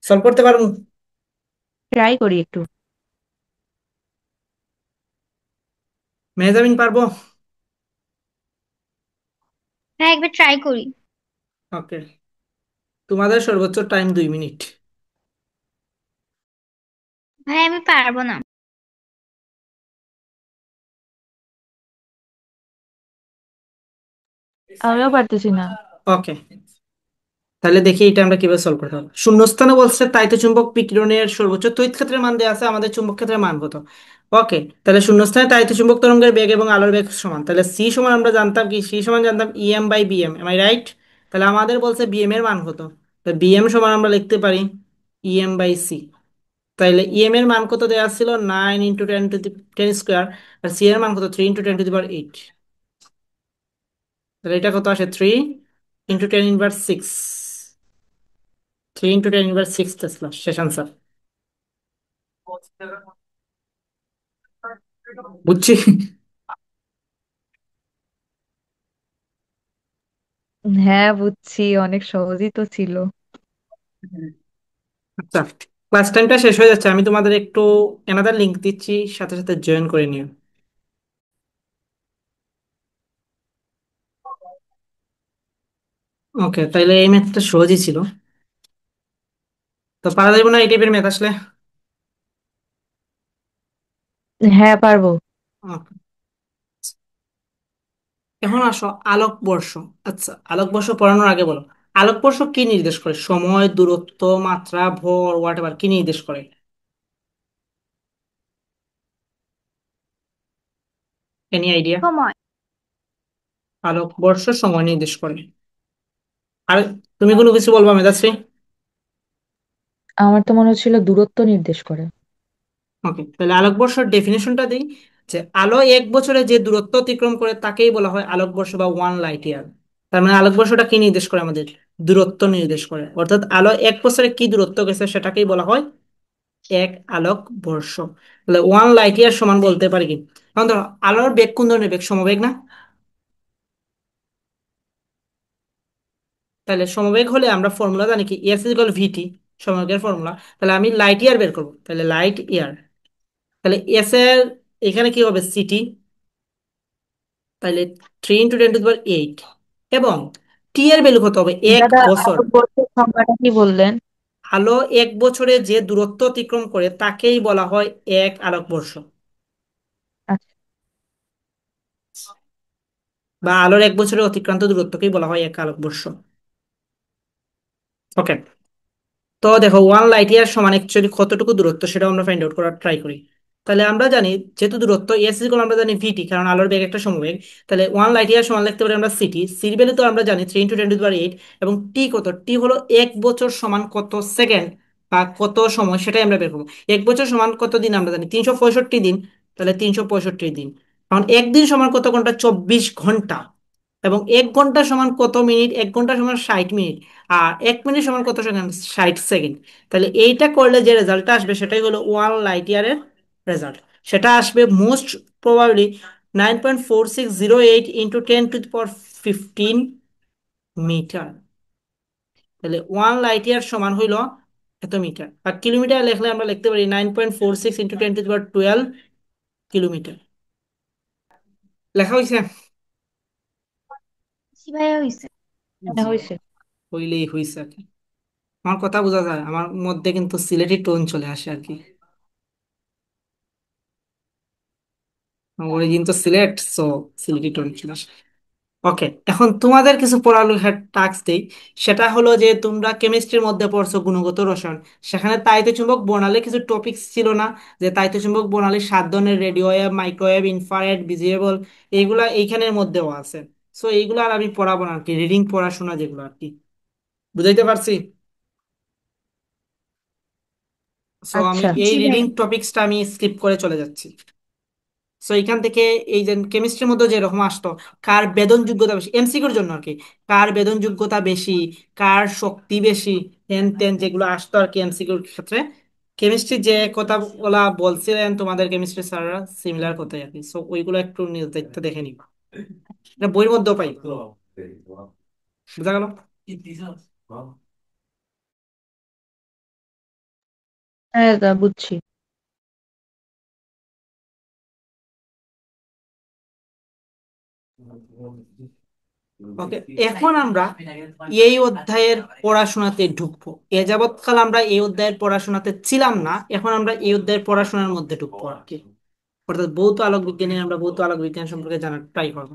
সলভ করতে পারবো? ট্রাই করি একটু। মেহজাবিন পারবো? হ্যাঁ, একবার ট্রাই করি। ওকে, তোমাদের সর্বোচ্চ টাইম 2 মিনিট। ভাই আমি পারবো না। আমিও পারতেছি না। ওকে, তাহলে দেখি এটা আমরা কিভাবে সলভ করতে পারবো। শূন্যস্থানে বলছে তাইতো চুম্বক বিকিরণের সর্বোচ্চ তড়িৎ ক্ষেত্রের মান দেওয়া আছে, আমাদের চুম্বক ক্ষেত্রের মান কত? ওকে, তাহলে শূন্যস্থানে তাইতো চুম্বক তরঙ্গের বেগ এবং আলোর বেগ সমান, তাহলে সি সমান আমরা জানতাম কি, সি সমান জানতাম EM/BM, এম আই রাইট? তাহলে আমাদের বলছে বিএম এর মান কত, তো বিএম সমান আমরা লিখতে পারি EM/C। তাইলে ইএম এর মান কত দেওয়া ছিল, 9 × 10⁻⁰ আর সি এর মান কত, 3 × 10⁻⁸। তাহলে এটা কত আসে, 3 × 10⁻⁶। 3 × 10⁻⁶ টেসলা, শেষ আনসার। বুঝছি। হ্যাঁ, বুঝছি, অনেক সহজই তো ছিল। আচ্ছা, ক্লাস টাইমটা শেষ হয়ে যাচ্ছে, আমি তোমাদের একটু এনাদার লিংক দিচ্ছি, সাথে সাথে জয়েন করে নিও। ওকে, তাইলে এই ম্যাথটা সহজই ছিল, তো পারা যাবে না এই টাইপের ম্যাথ আসলে? হ্যাঁ, পারবো। Okay. এখন আসো আলোকবর্ষ। আচ্ছা, আলোকবর্ষ পড়ানোর আগে বলো, আলোকবর্ষ কি নির্দেশ করে, সময়, দূরত্ব, মাত্রা, ভর, হোয়াট এভার, কি নির্দেশ করে? Any idea? সময়। আলোকবর্ষ সময় নির্দেশ করে। আর তুমি কোনো কিছু বলবা মেধাশ্রী? আমার তো মনে হচ্ছিল দূরত্ব নির্দেশ করে। ওকে, তাহলে আলোকবর্ষের ডেফিনেশনটা দিই, যে আলো 1 বছরে যে দূরত্ব অতিক্রম করে তাকেই বলা হয় আলোকবর্ষ বা 1 লাইট ইয়ার। তার মানে আলোকবর্ষটা কি নির্দেশ করে, আমাদের দূরত্ব নির্দেশ করে, অর্থাৎ আলো 1 বছরে কি দূরত্ব গেছে সেটাকেই বলা হয় 1 আলোকবর্ষ। তাহলে 1 লাইট ইয়ার সমান বলতে পারি কি, এখন ধরো আলোর বেগ কোন ধরনের বেগ, সমবেগ না? তাহলে সমবেগ হলে আমরা ফর্মুলা জানি কি, S = VT, সমবেগের ফর্মুলা। তাহলে আমি লাইট ইয়ার বের করবো, তাহলে লাইট ইয়ার, তাহলে এস এর এখানে কি হবে, সিটি, তাহলে 3 × 10⁸ এবং টি এর ভ্যালু কত হবে, এক দাদা, বছর আলোকবর্ষের সংখ্যাটা কি বললেন? আলো 1 বছরে যে দূরত্ব অতিক্রম করে তাকেই বলা হয় 1 আলোকবর্ষ, আচ্ছা। বা আলোর 1 বছরে অতিক্রান্ত দূরত্বকেই বলা হয় 1 আলোকবর্ষ। ওকে, তো দেখো 1 লাইট ইয়ার সমান অ্যাকচুয়ালি কতটুকু দূরত্ব সেটা আমরা ফাইন্ড আউট করার ট্রাই করি। তাহলে আমরা জানি, যেহেতু দূরত্ব এস আমরা জানি ভিটি, কারণ আলোর বেগ একটা সমবেগ, তাহলে 1 লাইট ইয়ার সমান লিখতে পারি আমরা সিটি, সির ভ্যালু তো আমরা জানি 3 × 10⁸, এবং টি কত, টি হলো 1 বছর সমান কত সেকেন্ড বা কত সময় সেটাই আমরা বের করবো। 1 বছর সমান কত দিন আমরা জানি, 365 দিন, তাহলে 365 দিন। কারণ একদিন সমান কত ঘন্টা, 24 ঘন্টা, এবং 1 ঘন্টা সমান কত মিনিট, 1 ঘন্টা সমান 60 মিনিট, আর 1 মিনিট সমান কত সেকেন্ড, 60 সেকেন্ড। তাহলে এইটা করলে যে রেজাল্টটা আসবে সেটাই হলো 1 লাইট ইয়ারের রেজাল্ট। সেটা আসবে মোস্ট প্রবাবলি 9.4608 × 10⁻15 মিটার। তাহলে 1 লাইট ইয়ার সমান হইল এত মিটার, আর কিলোমিটার লিখলে আমরা লিখতে পারি 9.46 × 10⁻12 কিলোমিটার। লেখা হয়েছে? জি ভাইয়া হয়েছে। হ্যাঁ, জি, হয়েছে। হইলেই হয়েছে আর কি। আমার কথা বোঝা যায়, আমার মধ্যে কিন্তু সিলেটি টোন চলে আসে আর কি। অরিজিন তো সিলেট, সো সিলেটি টোন ছিল। ওকে, এখন তোমাদের কিছু পড়ালেখার টাস্ক দেই। সেটা হলো যে তোমরা কেমিস্ট্রির মধ্যে পড়ছো গুণগত রসায়ন, সেখানে তাইতে চুম্বক বর্ণালীর কিছু টপিকস ছিল না? যে তাইতে চুম্বক বর্ণালীর 7 ধরনের, radio wave, microwave, infrared, visible, এইগুলা এইখানের মধ্যেও আছে। সো এইগুলো আর আমি পড়াবো না আর কি, রিডিং পড়াশোনা যেগুলো আর কি। বুঝাইতে পারছি? সো আমি আচ্ছা। এই জি রিডিং ভাইয়া। টপিকসটা আমি স্কিপ করে চলে যাচ্ছি। সো এখান থেকে এই যে কেমিস্ট্রির মধ্যে যেরকম আসতো, কার বেদন যোগ্যতা বেশি, এমসিকিউর জন্য আর কি, কার বেদন যোগ্যতা বেশি, কার শক্তি বেশি, হেন তেন যেগুলো আসতো আর কি এমসিকিউর ক্ষেত্রে, কেমিস্ট্রি যে কথা বলা বলছিলেন তোমাদের কেমিস্ট্রি স্যাররা, সিমিলার কথাই আর কি। সো ওইগুলো একটু নিজ দায়িত্ব দেখে নিবা, এটা বইয়ের মধ্যেও পাই। বুঝা গেল? হ্যাঁ দাদা, বুঝছি। ওকে, এখন আমরা এই অধ্যায়ের পড়াশোনাতে ঢুকবো। এ যাবৎকাল আমরা এই অধ্যায়ের পড়াশোনাতে ছিলাম না, এখন আমরা এই অধ্যায়ের পড়াশোনার মধ্যে ঢুকবো আর কি। অর্থাৎ ভৌত আলোক বিজ্ঞানে আমরা ভৌত আলোক বিজ্ঞান সম্পর্কে জানার ট্রাই করবো।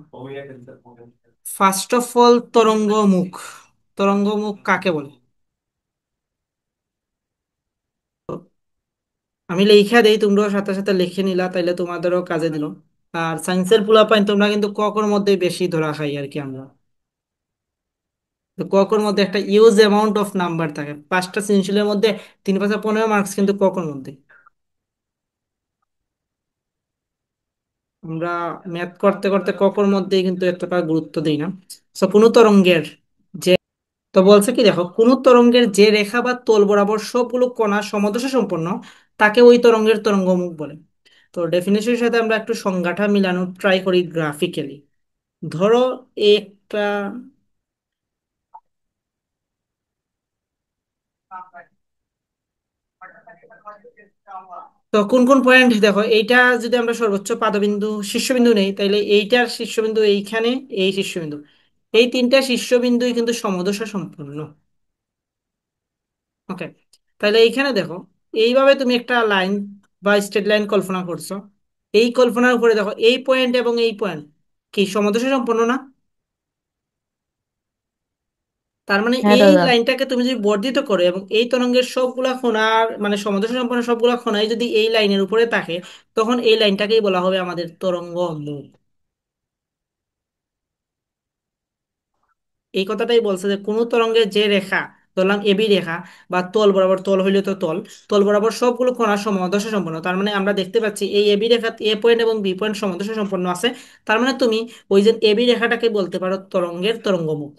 ফার্স্ট অফ অল, তরঙ্গ মুখ। তরঙ্গ মুখ কাকে বলে? আমি লিখে দেই, তোমরাও সাথে সাথে লিখে নিলা, তাইলে তোমাদেরও কাজে দিল। আর সায়েন্সের পোলাপাইন তোমরা কিন্তু ককর মধ্যে বেশি ধরা খাই আর কি আমরা। তো ককর মধ্যে একটা ইউজ অ্যামাউন্ট অফ নাম্বার থাকে, 5টা সৃজনশীলের মধ্যে 3 5 15 মার্কস কিন্তু ককর মধ্যে। আমরা ম্যাথ করতে করতে ককর মধ্যেই কিন্তু এতটা গুরুত্ব দিই না। সো কোনো তরঙ্গের যে, তো বলছে কি দেখো, কোন তরঙ্গের যে রেখা বা তল বরাবর সবগুলো কণা সমদশা সম্পন্ন, তাকে ওই তরঙ্গের তরঙ্গমুখ বলে। তো ডেফিনেশনের সাথে আমরা একটু সংজ্ঞাটা মিলানোর ট্রাই করি গ্রাফিক্যালি। ধরো একটা, তো কোন কোন পয়েন্ট দেখো, এইটা যদি আমরা সর্বোচ্চ পাদবিন্দু শীর্ষবিন্দু নেই, তাইলে এইটার শীর্ষবিন্দু এইখানে, এই শীর্ষবিন্দু, এই 3টা শীর্ষবিন্দুই কিন্তু সমদশা সম্পন্ন। ওকে, তাহলে এইখানে দেখো, এইভাবে তুমি একটা লাইন বা স্ট্রেট লাইন কল্পনা করছো। এই কল্পনার উপরে দেখো, এই পয়েন্ট এবং এই পয়েন্ট কি সমদশা সম্পন্ন না? তার মানে হ্যাঁ এই দাদা। লাইনটাকে তুমি যদি বর্ধিত করো এবং এই তরঙ্গের সবগুলা কোণার মানে সমদশা সম্পন্ন সবগুলা কোণায় যদি এই লাইনের উপরে থাকে, তখন এই লাইনটাকেই বলা হবে আমাদের তরঙ্গ মুখ। এই কথাটাই বলছে যে কোনো তরঙ্গের যে রেখা, ধরলাম এবি রেখা, বা তল বরাবর, তল হইলে তো তল, তল বরাবর সবগুলো কোণা সমদশা সম্পন্ন, তার মানে আমরা দেখতে পাচ্ছি এই এবি রেখা, এ পয়েন্ট এবং বি পয়েন্ট সমদশা সম্পন্ন আছে। তার মানে তুমি ওই যে এবি রেখাটাকে বলতে পারো তরঙ্গের তরঙ্গমুখ।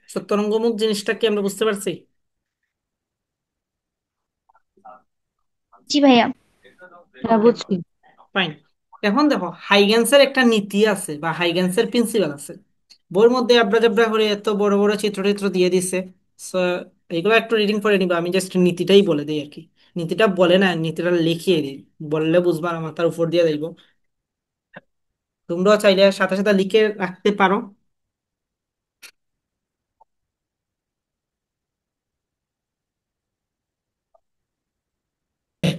তো তরঙ্গমুখ জিনিসটা কি আমরা বুঝতে পারছি? জি ভাইয়া। হ্যাঁ, ওকে, বুঝছি। ফাইন। এখন দেখো, হাইগেন্সের একটা নীতি আছে বা হাইগেন্সের প্রিন্সিপাল আছে। বইয়ের মধ্যে আবরা জাবরা করে এত বড় বড় চিত্র টিত্র দিয়ে দিছে। সো এগুলো একটু রিডিং করে নিবা, আমি জাস্ট নীতিটাই বলে দিই আর কি। নীতিটা বলে না, নীতিটা লিখিয়ে দিই, বললে বুঝবা না, মাথার উপর দিয়ে যাইব। তোমরাও চাইলে সাথে সাথে লিখে রাখতে পারো।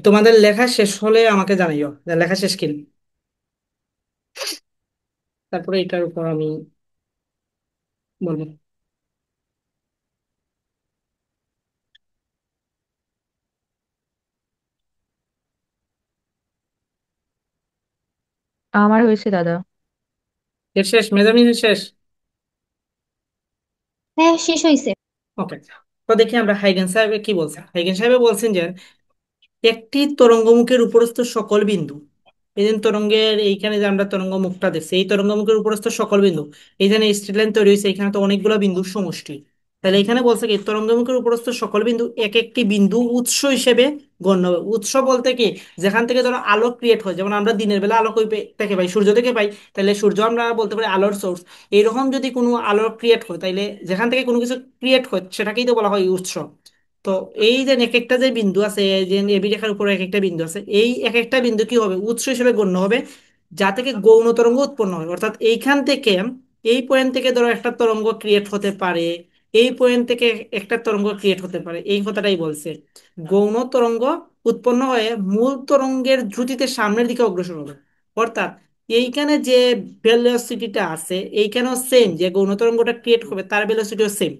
তোমাদের লেখা শেষ হলে আমাকে জানাইও যে লেখা শেষ কিনা, তারপরে এটার উপর আমি বলবো। আমার হয়েছে দাদা। এর শেষ, মেজামিনের শেষ। হ্যাঁ, শেষ হয়েছে। ওকে, তো দেখি আমরা হাইগেন সাহেব কি বলছে। হাইগেন সাহেব বলছেন যে একটি তরঙ্গমুখের উপরস্থ সকল বিন্দু, এই যে তরঙ্গের এইখানে যে আমরা তরঙ্গ মুখটা দেখছি, এই তরঙ্গমুখের উপরস্থ সকল বিন্দু, এইখানে স্ট্রেট লাইন তৈরি হয়েছে, এখানে তো অনেকগুলো বিন্দুর সমষ্টি। তাহলে এখানে বলছে কি তরঙ্গমুখের উপরস্থ সকল বিন্দু এক একটি বিন্দু উৎস হিসেবে গণ্য হবে। উৎস বলতে কি, যেখান থেকে ধরো আলো ক্রিয়েট হয়, যেমন আমরা দিনের বেলা আলো কই থেকে পাই, সূর্য থেকে পাই, তাহলে সূর্য আমরা বলতে পারি আলোর সোর্স। এইরকম যদি কোনো আলো ক্রিয়েট হয়, তাইলে যেখান থেকে কোনো কিছু ক্রিয়েট হয় সেটাকেই তো বলা হয় উৎস। তো এই যে এক একটা যে বিন্দু আছে, এই যে এবি রেখার উপরে এক একটা বিন্দু আছে, এই এক একটা বিন্দু কি হবে, উৎস হিসেবে গণ্য হবে, যা থেকে গৌণ তরঙ্গ উৎপন্ন হয়। অর্থাৎ এইখান থেকে, এই পয়েন্ট থেকে ধরো একটা তরঙ্গ ক্রিয়েট হতে পারে, এই পয়েন্ট থেকে একটা তরঙ্গ ক্রিয়েট হতে পারে, এই কথাটাই বলছে। গৌণ তরঙ্গ উৎপন্ন হয়ে মূল তরঙ্গের দ্রুতিতে সামনের দিকে অগ্রসর হবে। অর্থাৎ এইখানে যে ভেলোসিটিটা আছে, এইখানেও সেম, যে গৌণ তরঙ্গটা ক্রিয়েট হবে তার ভেলোসিটিও সেম।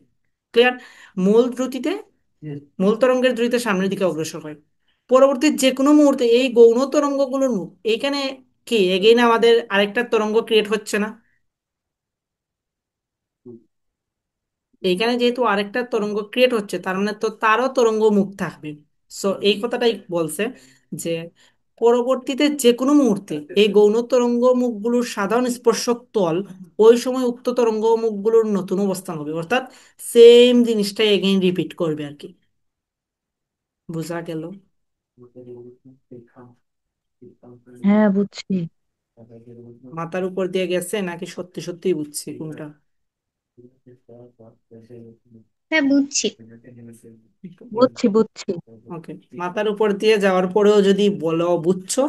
ক্লিয়ার? মূল দ্রুতিতে, মূল তরঙ্গের দ্রুতিতে সামনের দিকে অগ্রসর হয়। পরবর্তী যে কোনো মুহূর্তে এই গৌণ তরঙ্গগুলোর মুখ এইখানে কি এগেইন আমাদের আরেকটা তরঙ্গ ক্রিয়েট হচ্ছে না? এইখানে যেহেতু আরেকটা তরঙ্গ ক্রিয়েট হচ্ছে, তার মানে তো তারও তরঙ্গ মুখ থাকবে। সো এই কথাটাই বলছে যে পরবর্তীতে যে কোনো মুহূর্তে এই গৌণ তরঙ্গ মুখগুলোর সাধারণ স্পর্শক তল, ওই সময় উক্ত তরঙ্গ মুখগুলোর নতুন অবস্থান হবে। অর্থাৎ সেম জিনিসটা এগেইন রিপিট করবে আর কি। বোঝা গেল? হ্যাঁ, বুঝছি। মাথার উপর দিয়ে গেছে নাকি সত্যি সত্যিই বুঝছি কোনটা? হ্যাঁ, বুঝছি। বুঝছি বুঝছি। ওকে, মাথার উপর দিয়ে যাওয়ার পরেও যদি বলো বুঝছো,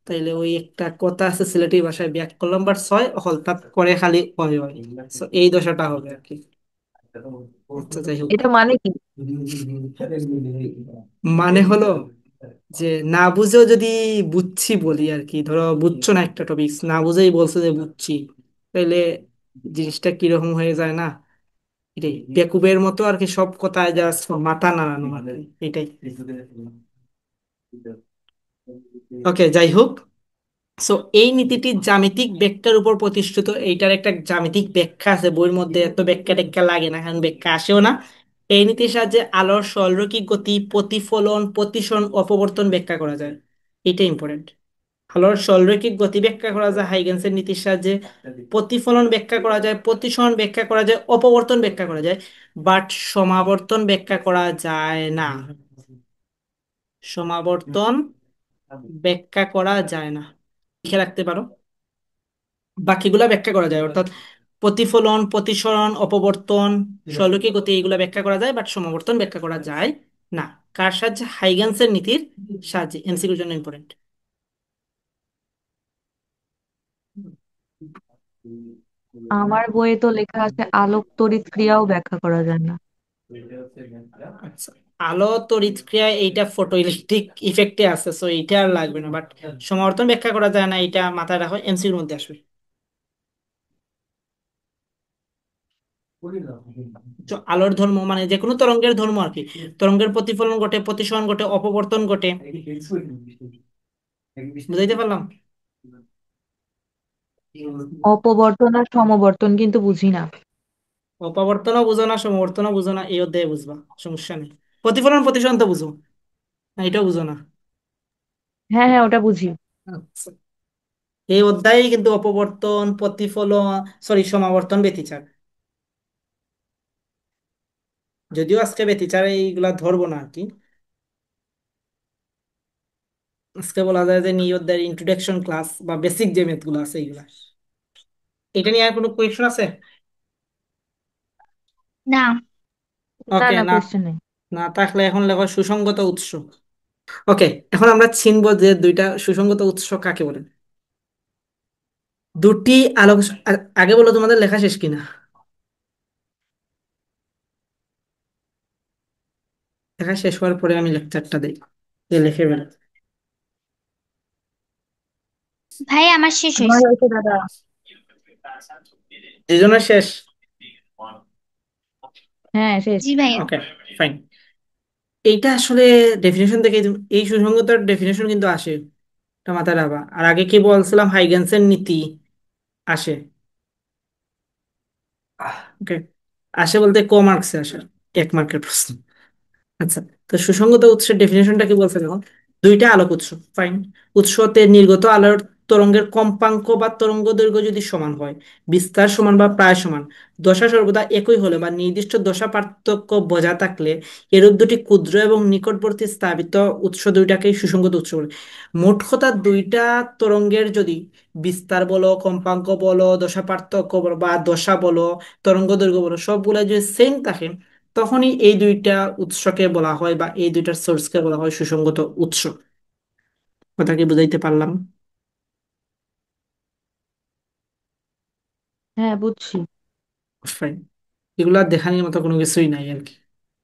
তাইলে ওই একটা কথা আছে সিলেটি ভাষায়, ব্যাক করলাম বাট ছয় হলতাত করে খালি হয় হয়। So, এই দশাটা হবে আর কি। আচ্ছা, যাই হোক। এটা মানে কি? মানে হলো যে না বুঝেও যদি বুঝছি বলি আর কি, ধরো বুঝছো না একটা টপিক, না বুঝেই বলছো যে বুঝছি, তাইলে জিনিসটা কিরকম হয়ে যায় না? এটাই বেকুবের মতো আর কি, সব কথায় জাস্ট মাথা নাড়ানো আর কি, এটাই। ওকে, যাই হোক। সো এই নীতিটি জ্যামিতিক ব্যাখ্যার উপর প্রতিষ্ঠিত। এইটার একটা জ্যামিতিক ব্যাখ্যা আছে বইয়ের মধ্যে, এত ব্যাখ্যা টেখ্যা লাগে না, কারণ ব্যাখ্যা আসেও না। এই নীতির সাহায্যে আলোর সরলরৈখিক গতি, প্রতিফলন, প্রতিসরণ, অপবর্তন ব্যাখ্যা করা যায়। এটা ইম্পর্টেন্ট। আলোর সরলরৈখিক গতি ব্যাখ্যা করা যায় হাইগেন্সের নীতির সাহায্যে, প্রতিফলন ব্যাখ্যা করা যায়, প্রতিসরণ ব্যাখ্যা করা যায়, অপবর্তন ব্যাখ্যা করা যায়, বাট সমাবর্তন ব্যাখ্যা করা যায় না। সমাবর্তন ব্যাখ্যা করা যায় না, লিখে রাখতে পারো। বাকিগুলা ব্যাখ্যা করা যায়, অর্থাৎ প্রতিফলন, প্রতিসরণ, অপবর্তন, সরলরৈখিক গতি, এগুলা ব্যাখ্যা করা যায়, বাট সমাবর্তন ব্যাখ্যা করা যায় না। কার সাহায্যে? হাইগেন্সের নীতির সাহায্যে। এমসিকিউর জন্য ইম্পর্টেন্ট। আমার বইয়ে তো লেখা আছে আলোক তড়িৎ ক্রিয়াও ব্যাখ্যা করা যায় না। আচ্ছা, আলো তড়িৎ ক্রিয়া এইটা ফটো ইলেকট্রিক ইফেক্টে আছে, সো এইটা আর লাগবে না, বাট সমাবর্তন ব্যাখ্যা করা যায় না, এটা মাথায় রাখো, এমসিকিউর মধ্যে আসবে। আলোর ধর্ম মানে যে কোনো তরঙ্গের ধর্ম আর কি। তরঙ্গের প্রতিফলন ঘটে, প্রতিসরণ ঘটে, অপবর্তন ঘটে। বুঝাইতে পারলাম? অপবর্তন আর সমবর্তন কিন্তু বুঝি না। অপবর্তনও বুঝো না, সমবর্তনও বুঝো না, এই অধ্যায়ে বুঝবা, সমস্যা নেই। প্রতিফলন, প্রতিসরণ তো বুঝো না, এটাও বুঝো না? হ্যাঁ হ্যাঁ, ওটা বুঝি। আচ্ছা, এই অধ্যায়ে কিন্তু অপবর্তন, প্রতিফলন, সরি সমাবর্তন, ব্যতিচার, যদিও আজকে ব্যতিচার এইগুলা ধরবো না আর কি। আজকে বলা যায় যে এই অধ্যায়ের ইন্ট্রোডাকশন ক্লাস বা বেসিক যে ম্যাথ গুলো আছে এইগুলা। এটা নিয়ে আর কোনো কোয়েশ্চন আছে? না। না ওকে, না, না, কোয়েশ্চেন নেই। না থাকলে এখন লেখো সুসংগত উৎস। ওকে, এখন আমরা চিনবো যে দুইটা সুসংগত উৎস কাকে বলে। দুটি আলোক, আগে বলো তোমাদের লেখা শেষ কিনা। লেখা শেষ হওয়ার পরে আমি লেকচারটা দিই, যে লিখে বেরো। ভাই, আমার শেষ আমার হয়েছে। হয়েছে দাদা। দুজনের শেষ? হ্যাঁ, শেষ। জি ভাইয়া। ওকে, ফাইন। এইটা আসলে ডেফিনেশন থেকে এই সুসংগতার ডেফিনেশন কিন্তু আসে, এটা মাথায় রাখবা। আর আগে কি বলছিলাম, হাইগেন্সের নীতি আসে। ওকে, আসে বলতে ক মার্কসে আসে, 1 মার্কের প্রশ্ন। আচ্ছা, তো সুসংগত উৎসের ডেফিনেশনটা কি বলছে দেখো। দুইটা আলোক উৎস, ফাইন। উৎসতে নির্গত আলোর তরঙ্গের কম্পাঙ্ক বা তরঙ্গ দৈর্ঘ্য যদি সমান হয়, বিস্তার সমান বা প্রায় সমান, দশা সর্বদা একই হলে বা নির্দিষ্ট দশা পার্থক্য বজায় থাকলে, এরূপ দুটি ক্ষুদ্র এবং নিকটবর্তী স্থাপিত উৎস দুইটাকেই সুসংগত উৎস বলে। মোট কথা দুইটা তরঙ্গের যদি বিস্তার বলো, কম্পাঙ্ক বলো, দশা পার্থক্য বলো বা দশা বলো, তরঙ্গ দৈর্ঘ্য বলো, সবগুলা যদি সেম থাকে, তখনই এই দুইটা উৎসকে বলা হয় বা এই দুইটার সোর্সকে বলা হয় সুসংগত উৎস। কথা কি বুঝাইতে পারলাম? হ্যাঁ, বুঝছি। ফাইন। এগুলা দেখানোর মতো কোনো কিছুই নাই আর কি।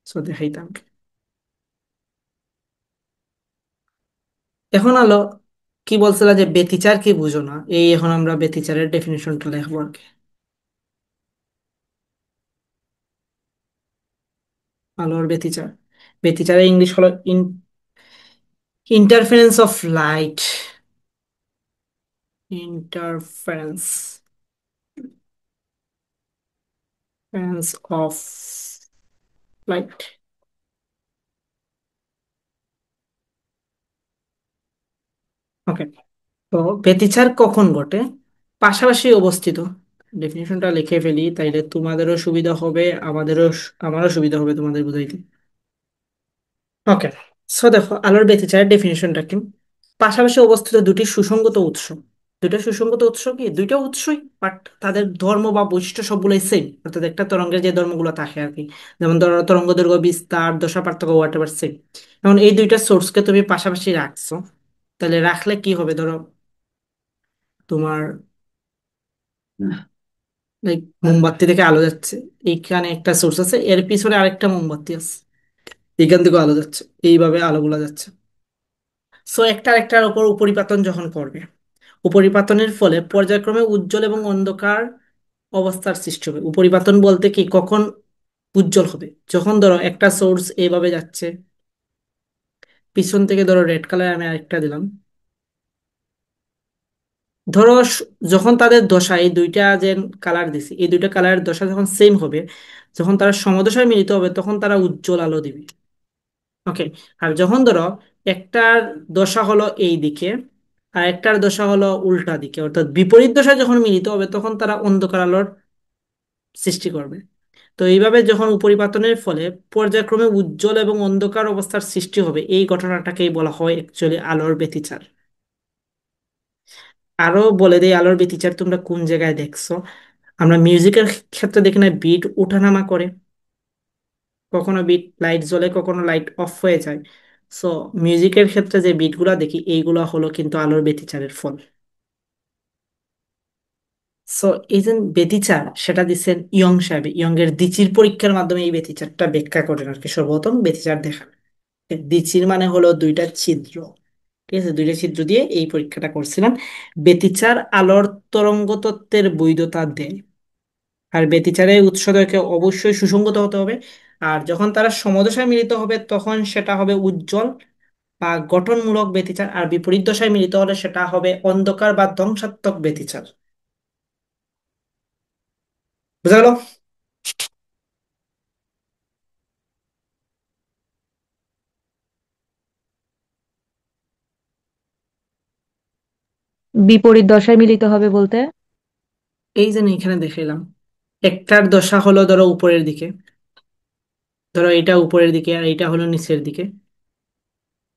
সো দেখাইতাম। এখন আলো, কি বলছিলা যে বেতিচার কি বুঝো না, এই এখন আমরা বেতিচারের ডেফিনেশনটা লিখবো আর কি। আলোর বেতিচার, বেতিচারের ইংলিশ হলো interference of light, interference of light. Okay. তো বেতিচার কখন ঘটে? পাশাপাশি অবস্থিত, ডেফিনেশনটা লিখে ফেলি তাইলে তোমাদেরও সুবিধা হবে, আমারও সুবিধা হবে তোমাদের বুঝাইতে। ওকে। সো দেখো আলোর ব্যতিচারের ডেফিনেশনটা কি? পাশাপাশি অবস্থিত দুটি সুসংগত উৎস। দুটো সুসংগত উৎস কি, দুইটা উৎসই, বাট তাদের ধর্ম বা বৈশিষ্ট্য সবগুলোই সেম, অর্থাৎ একটা তরঙ্গের যে ধর্মগুলো থাকে আর কি। যেমন ধরো তরঙ্গ দৈর্ঘ্য, বিস্তার, দশা, পার্থক্য, হোয়াট এভার সেম। এখন এই দুইটা সোর্সকে তুমি পাশাপাশি রাখছো, তাহলে রাখলে কি হবে? ধরো তোমার লাইক মোমবাতি থেকে আলো যাচ্ছে, এইখানে একটা সোর্স আছে, এর পিছনে আরেকটা মোমবাতি আছে, এইখান থেকে আলো যাচ্ছে, এইভাবে আলোগুলা যাচ্ছে। সো একটা আরেকটার উপর উপরিপাতন যখন করবে, উপরিপাতনের ফলে পর্যায়ক্রমে উজ্জ্বল এবং অন্ধকার অবস্থার সৃষ্টি হবে। উপরিপাতন বলতে কি, কখন উজ্জ্বল হবে? যখন ধরো একটা সোর্স এইভাবে যাচ্ছে, পিছন থেকে ধরো রেড কালার আমি আরেকটা দিলাম, ধরো যখন তাদের দশা, এই দুইটা যে কালার দিছি, এই দুইটা কালারের দশা যখন সেম হবে, যখন তারা সমদশায় মিলিত হবে, তখন তারা উজ্জ্বল আলো দিবে। ওকে। আর যখন ধরো একটার দশা হলো এই দিকে, আর একটার দশা হলো উল্টা দিকে, অর্থাৎ বিপরীত দশা যখন মিলিত হবে, তখন তারা অন্ধকার আলোর সৃষ্টি করবে। তো এইভাবে যখন উপরিপাতনের ফলে পর্যায়ক্রমে উজ্জ্বল এবং অন্ধকার অবস্থার সৃষ্টি হবে, এই ঘটনাটাকেই বলা হয় অ্যাকচুয়ালি আলোর ব্যতিচার। আরো বলে দেই, আলোর ব্যতিচার তোমরা কোন জায়গায় দেখছো? আমরা মিউজিকের ক্ষেত্রে দেখি না, বিট ওঠানামা করে, কখনো বিট লাইট জ্বলে, কখনো লাইট অফ হয়ে যায়। সো মিউজিকের ক্ষেত্রে যে বিটগুলা দেখি, এইগুলা হলো কিন্তু আলোর ব্যতিচারের ফল। সো এই যে ব্যতিচার, সেটা দিচ্ছেন ইয়ং সাহেব, ইয়ং এর দিচির পরীক্ষার মাধ্যমে এই ব্যতিচারটা ব্যাখ্যা করেন আর কি, সর্বপ্রথম ব্যতিচার দেখান। দিচির মানে হলো দুইটা ছিদ্র, ঠিক আছে, দুইটা ছিদ্র দিয়ে এই পরীক্ষাটা করছিলেন। ব্যতিচার আলোর তরঙ্গ তত্ত্বের বৈধতা দেয়। আর ব্যতিচারের উৎসদয়কে অবশ্যই সুসংগত হতে হবে। আর যখন তারা সমদশায় মিলিত হবে, তখন সেটা হবে উজ্জ্বল বা গঠনমূলক ব্যতিচার, আর বিপরীত দশায় মিলিত হলে সেটা হবে অন্ধকার বা ধ্বংসাত্মক ব্যতিচার। বুঝা গেল? বিপরীত দশায় মিলিত হবে বলতে? এই যে এখানে দেখাইলাম, একটার দশা হলো ধরো উপরের দিকে, ধরো এটা উপরের দিকে আর এটা হলো নিচের দিকে,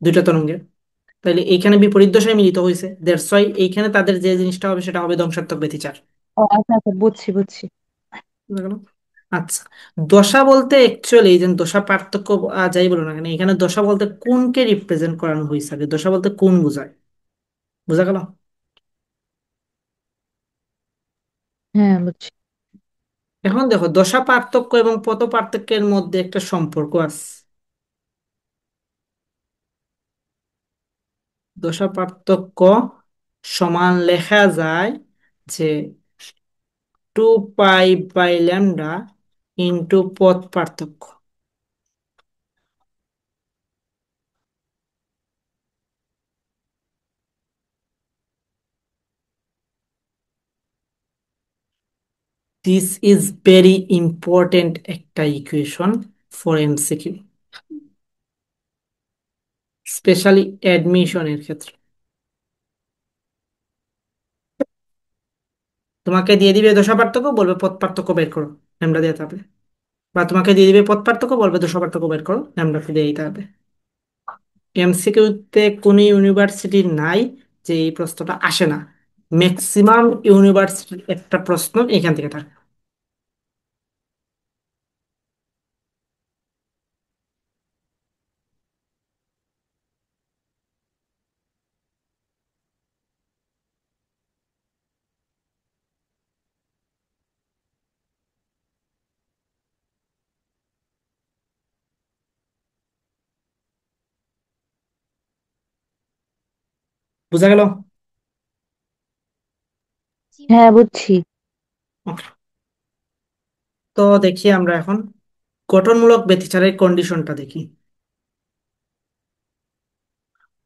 দুইটা তরঙ্গের, তাহলে এইখানে বিপরীত দশায় মিলিত হয়েছে, দ্যাটস ওয়াই এইখানে তাদের যে জিনিসটা হবে সেটা হবে ধ্বংসাত্মক ব্যতিচার। ও আচ্ছা আচ্ছা, বুঝছি বুঝছি। বুঝা গেল? আচ্ছা, দশা বলতে অ্যাকচুয়ালি এই যে দশা পার্থক্য, যাই বলো না কেন, এখানে দশা বলতে কোনকে রিপ্রেজেন্ট করানো হয়েছে আগে? দশা বলতে কোন বোঝায়? বুঝা গেল? হ্যাঁ বুঝছি। এখন দেখো দশা পার্থক্য এবং পথ পার্থক্যের মধ্যে একটা সম্পর্ক আছে। দশা পার্থক্য সমান লেখা যায় যে 2 পাই বাই ল্যামডা ইন্টু পথ পার্থক্য। দিস ইজ ভেরি ইম্পর্টেন্ট একটা ইকুয়েশন ফর এমসিকিউ, স্পেশালি অ্যাডমিশনের ক্ষেত্রে। তোমাকে দিয়ে দিবে দশা পার্থক্য, বলবে পথ পার্থক্য বের করো, ল্যামডা দিয়ে হবে। বা তোমাকে দিয়ে দিবে পথ পার্থক্য, বলবে দশা পার্থক্য বের করো, ল্যামডা দিয়ে দিতে হবে। এমসিকিউতে কোনো ইউনিভার্সিটি নাই যে এই প্রশ্নটা আসে না। ম্যাক্সিমাম ইউনিভার্সিটির একটা প্রশ্ন এখান থেকে থাকে। বোঝা গেল? জি হ্যাঁ, ভাইয়া। বুঝছি। ওকে, তো দেখি আমরা এখন গঠনমূলক ব্যতিচারের কন্ডিশনটা দেখি।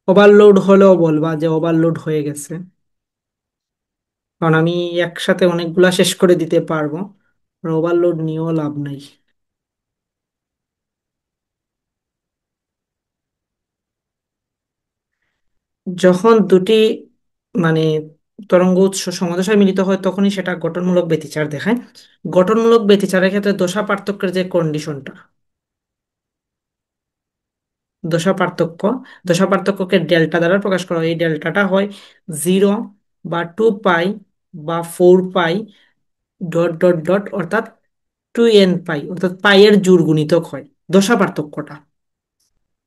ওভারলোড হলেও বলবা যে ওভারলোড হয়ে গেছে, কারণ আমি একসাথে অনেকগুলা শেষ করে দিতে পারবো, ওভারলোড নিয়েও লাভ নাই। যখন দুটি মানে তরঙ্গ উৎস সমদশায় মিলিত হয় তখনই সেটা গঠনমূলক ব্যতিচার দেখায়। গঠনমূলক ব্যতিচারের ক্ষেত্রে দশা পার্থক্যের যে কন্ডিশনটা, দশা পার্থক্য, দশা পার্থক্যকে ডেল্টা দ্বারা প্রকাশ করা হয়। এই ডেল্টাটা হয় 0 বা 2 পাই বা 4 পাই ডট ডট ডট, অর্থাৎ 2n পাই, অর্থাৎ পাইয়ের জোড় গুণিতক হয় দশা পার্থক্যটা।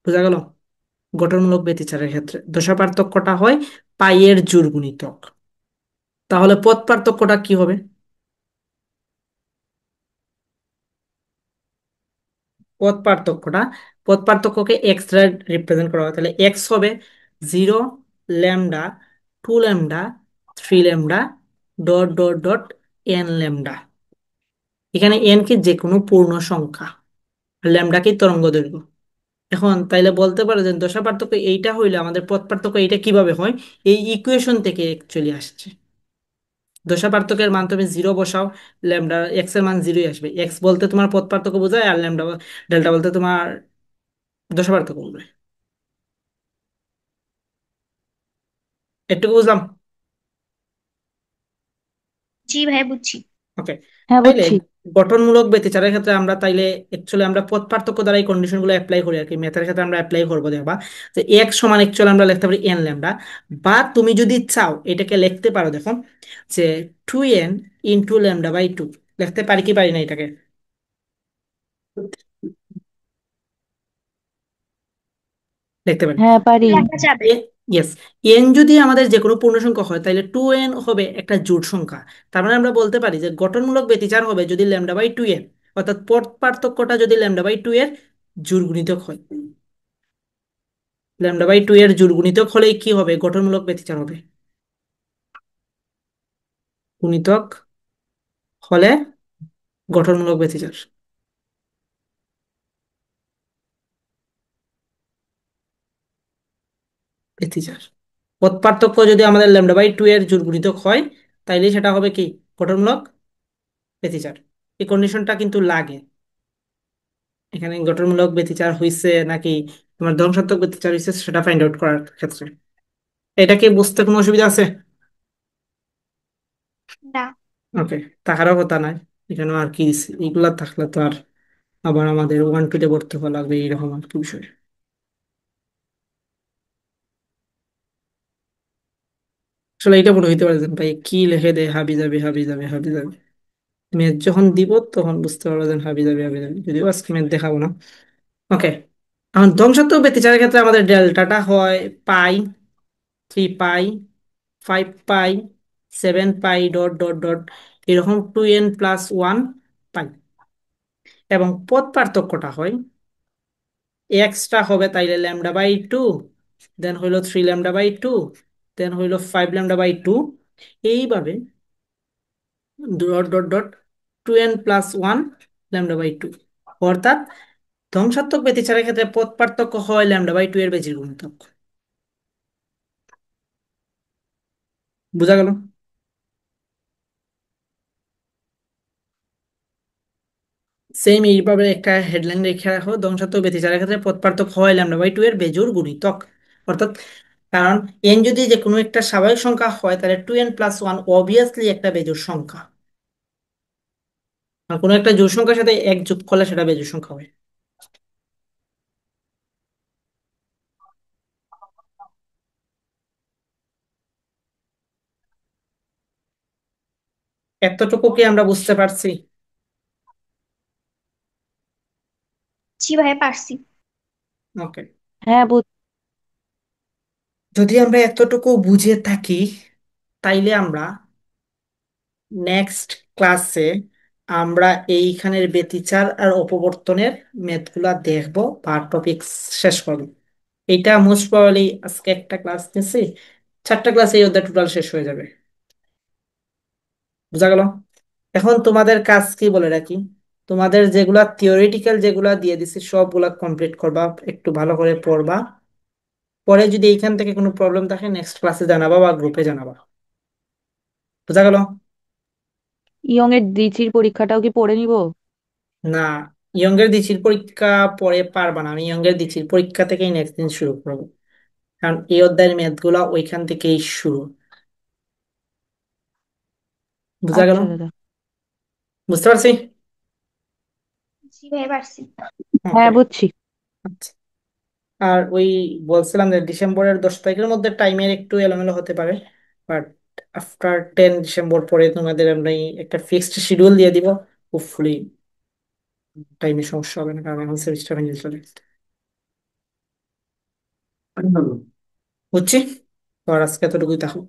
বোঝা গেল? গঠনমূলক ব্যতিচারের ক্ষেত্রে দশা পার্থক্যটা হয় পাইয়ের জোড় গুণিতক। তাহলে পথ পার্থক্যটা কি হবে? পথ পার্থক্যটা, পথ পার্থক্যকে এক্স দ্বারা রিপ্রেজেন্ট করা হয়। তাহলে এক্স হবে 0, lambda, 2 lambda, 3 lambda, dot dot dot, n lambda. এখানে এন কি যে কোনো পূর্ণ সংখ্যা, আর ল্যামডা কি তরঙ্গ দৈর্ঘ্য। এখন তাইলে বলতে পারো যে দশা পার্থক্য এইটা হইলে আমাদের পথ পার্থক্য এইটা কিভাবে হয়, এই ইকুয়েশন থেকে চলে আসছে। দশা পার্থক্যের মান তুমি 0 বসাও, ল্যামডা এক্স এর মান 0ই আসবে। এক্স বলতে তোমার পথ পার্থক্য বোঝায়, আর ল্যামডা ডেল্টা বলতে তোমার দশা পার্থক্য বোঝায়। একটু বুঝলাম? জি ভাইয়া, বুঝছি। ওকে, হ্যাঁ, তাইলে বুঝছি। গঠনমূলক ব্যতিচারের ক্ষেত্রে আমরা তাইলে অ্যাকচুয়ালি আমরা পথ পার্থক্য দ্বারা এই কন্ডিশন গুলো অ্যাপ্লাই করি আর কি। ম্যাথের ক্ষেত্রে আমরা অ্যাপ্লাই করবো, দেখবা যে এক্স সমান অ্যাকচুয়ালি আমরা লিখতে পারি n ল্যামডা, বা তুমি যদি চাও এটাকে লিখতে পারো, দেখো যে 2n × λ/2। লিখতে পারি কি পারি না এটাকে? লিখতে পারি। হ্যাঁ, পারি। লেখা যাবে। ইয়েস, এন যদি আমাদের যে কোনো পূর্ণ সংখ্যা হয় তাহলে 2n হবে একটা জোড় সংখ্যা। তার মানে আমরা বলতে পারি যে গঠনমূলক ব্যতিচার হবে যদি λ/2n, অর্থাৎ পথ পার্থক্যটা যদি λ/2 এর জোড় গুণিতক হয়। λ/2 এর জোড় গুণিতক হলেই কি হবে? গঠনমূলক ব্যতিচার হবে। গুণিতক হলে গঠনমূলক ব্যতিচার। ব্যতিচার, পথ পার্থক্য যদি আমাদের λ/2 এর জোড় গুণিতক হয় তাইলে সেটা হবে কি? গঠনমূলক ব্যতিচার। এই কন্ডিশনটা কিন্তু লাগে এখানে। গঠনমূলক ব্যতিচার হইছে নাকি তোমার ধ্বংসাত্মক ব্যতিচার হইছে সেটা ফাইন্ড আউট করার ক্ষেত্রে। এটা কি বুঝতে কোনো অসুবিধা আছে? না। ওকে, তাহারও কথা নাই। এখানে আর কি দিছে, এইগুলা থাকলে তো আর আবার আমাদের 1 2 ভর্তি হওয়া লাগবে এইরকম আর কি বিষয়। আসলে এটা মনে হইতে পারে যে ভাই কি লিখে দেয়, হাবি যাবে হাবি যাবে হাবি যাবে। ম্যাথ যখন দিব তখন বুঝতে পারবো যে হাবি যাবে হাবি যাবে, যদিও আজকে ম্যাথ দেখাবো না। ওকে, এখন ধ্বংসাত্মক ব্যতিচারের ক্ষেত্রে আমাদের ডেল্টাটা হয় পাই, 3 পাই, 5 পাই, 7 পাই ডট ডট ডট, এরকম 2n+1 পাই। এবং পথ পার্থক্যটা হয় এক্সটা হবে তাইলে λ/2, দেন হইলো 3 λ/2, দেন হইলো 5 λ/2, এইভাবে ডট ডট ডট 2n+1 λ/2। অর্থাৎ ধ্বংসাত্মক ব্যতিচারের ক্ষেত্রে পথ পার্থক্য হয় λ/2 এর বেজির গুণিতক। বোঝা গেল? সেম এইভাবে একটা হেডলাইন রেখে রাখো, ধ্বংসাত্মক ব্যতিচারের ক্ষেত্রে পথ পার্থক্য হয় λ/2 এর বেজোড় গুণিতক। অর্থাৎ কারণ এন যদি যে কোনো একটা স্বাভাবিক সংখ্যা হয় তাহলে 2n+1 অবভিয়াসলি একটা বেজোড় সংখ্যা, আর কোনো একটা জোড় সংখ্যার সাথে এক যোগ করলে সেটা বেজোড় সংখ্যা হয়। এতটুকু কি আমরা বুঝতে পারছি? জি ভাইয়া, পারছি। ওকে, হ্যাঁ, যদি আমরা এতটুকু বুঝে থাকি তাইলে আমরা নেক্সট ক্লাসে আমরা এইখানের ব্যতিচার আর অপবর্তনের ম্যাথগুলা দেখবো বা টপিক শেষ করবো। এটা মোস্ট প্রবাবলি আজকে একটা ক্লাস নিছি, 4টা ক্লাস এই অধ্যায় টোটাল শেষ হয়ে যাবে। বুঝা গেল? এখন তোমাদের কাজ কি বলে রাখি, তোমাদের যেগুলা থিওরিটিক্যাল যেগুলা দিয়ে দিছি সবগুলা কমপ্লিট করবা, একটু ভালো করে পড়বা। পরে যদি এইখান থেকে কোনো প্রবলেম থাকে নেক্সট ক্লাসে জানাবা বা গ্রুপে জানাবা। বুঝা গেল? ইয়ং এর ডিচির পরীক্ষাটাও কি পড়ে নিব? না, ইয়ঙ্গের দিচির পরীক্ষা পরে পারবা না, আমি ইয়ঙ্গের দিচির পরীক্ষা থেকেই নেক্সট দিন শুরু করবো, কারণ এই অধ্যায়ের ম্যাথ গুলা ওইখান থেকেই শুরু। বুঝা গেল? আচ্ছা দাদা। বুঝতে পারছি? জি ভাইয়া পারছি। ওকে। হ্যাঁ বুঝছি। আচ্ছা। আর ওই বলছিলাম যে ডিসেম্বরের 10 তারিখের মধ্যে টাইমের একটু এলোমেলো হতে পারে, বাট আফটার 10 ডিসেম্বর পরে তোমাদের আমরা একটা ফিক্সড শিডিউল দিয়ে দিব। হোপফুলি টাইমে সমস্যা হবে না, কারণ এখন সেমিস্টার ভেঙে চলে। বুঝছি। তো আর আজকে এতটুকুই থাকুক।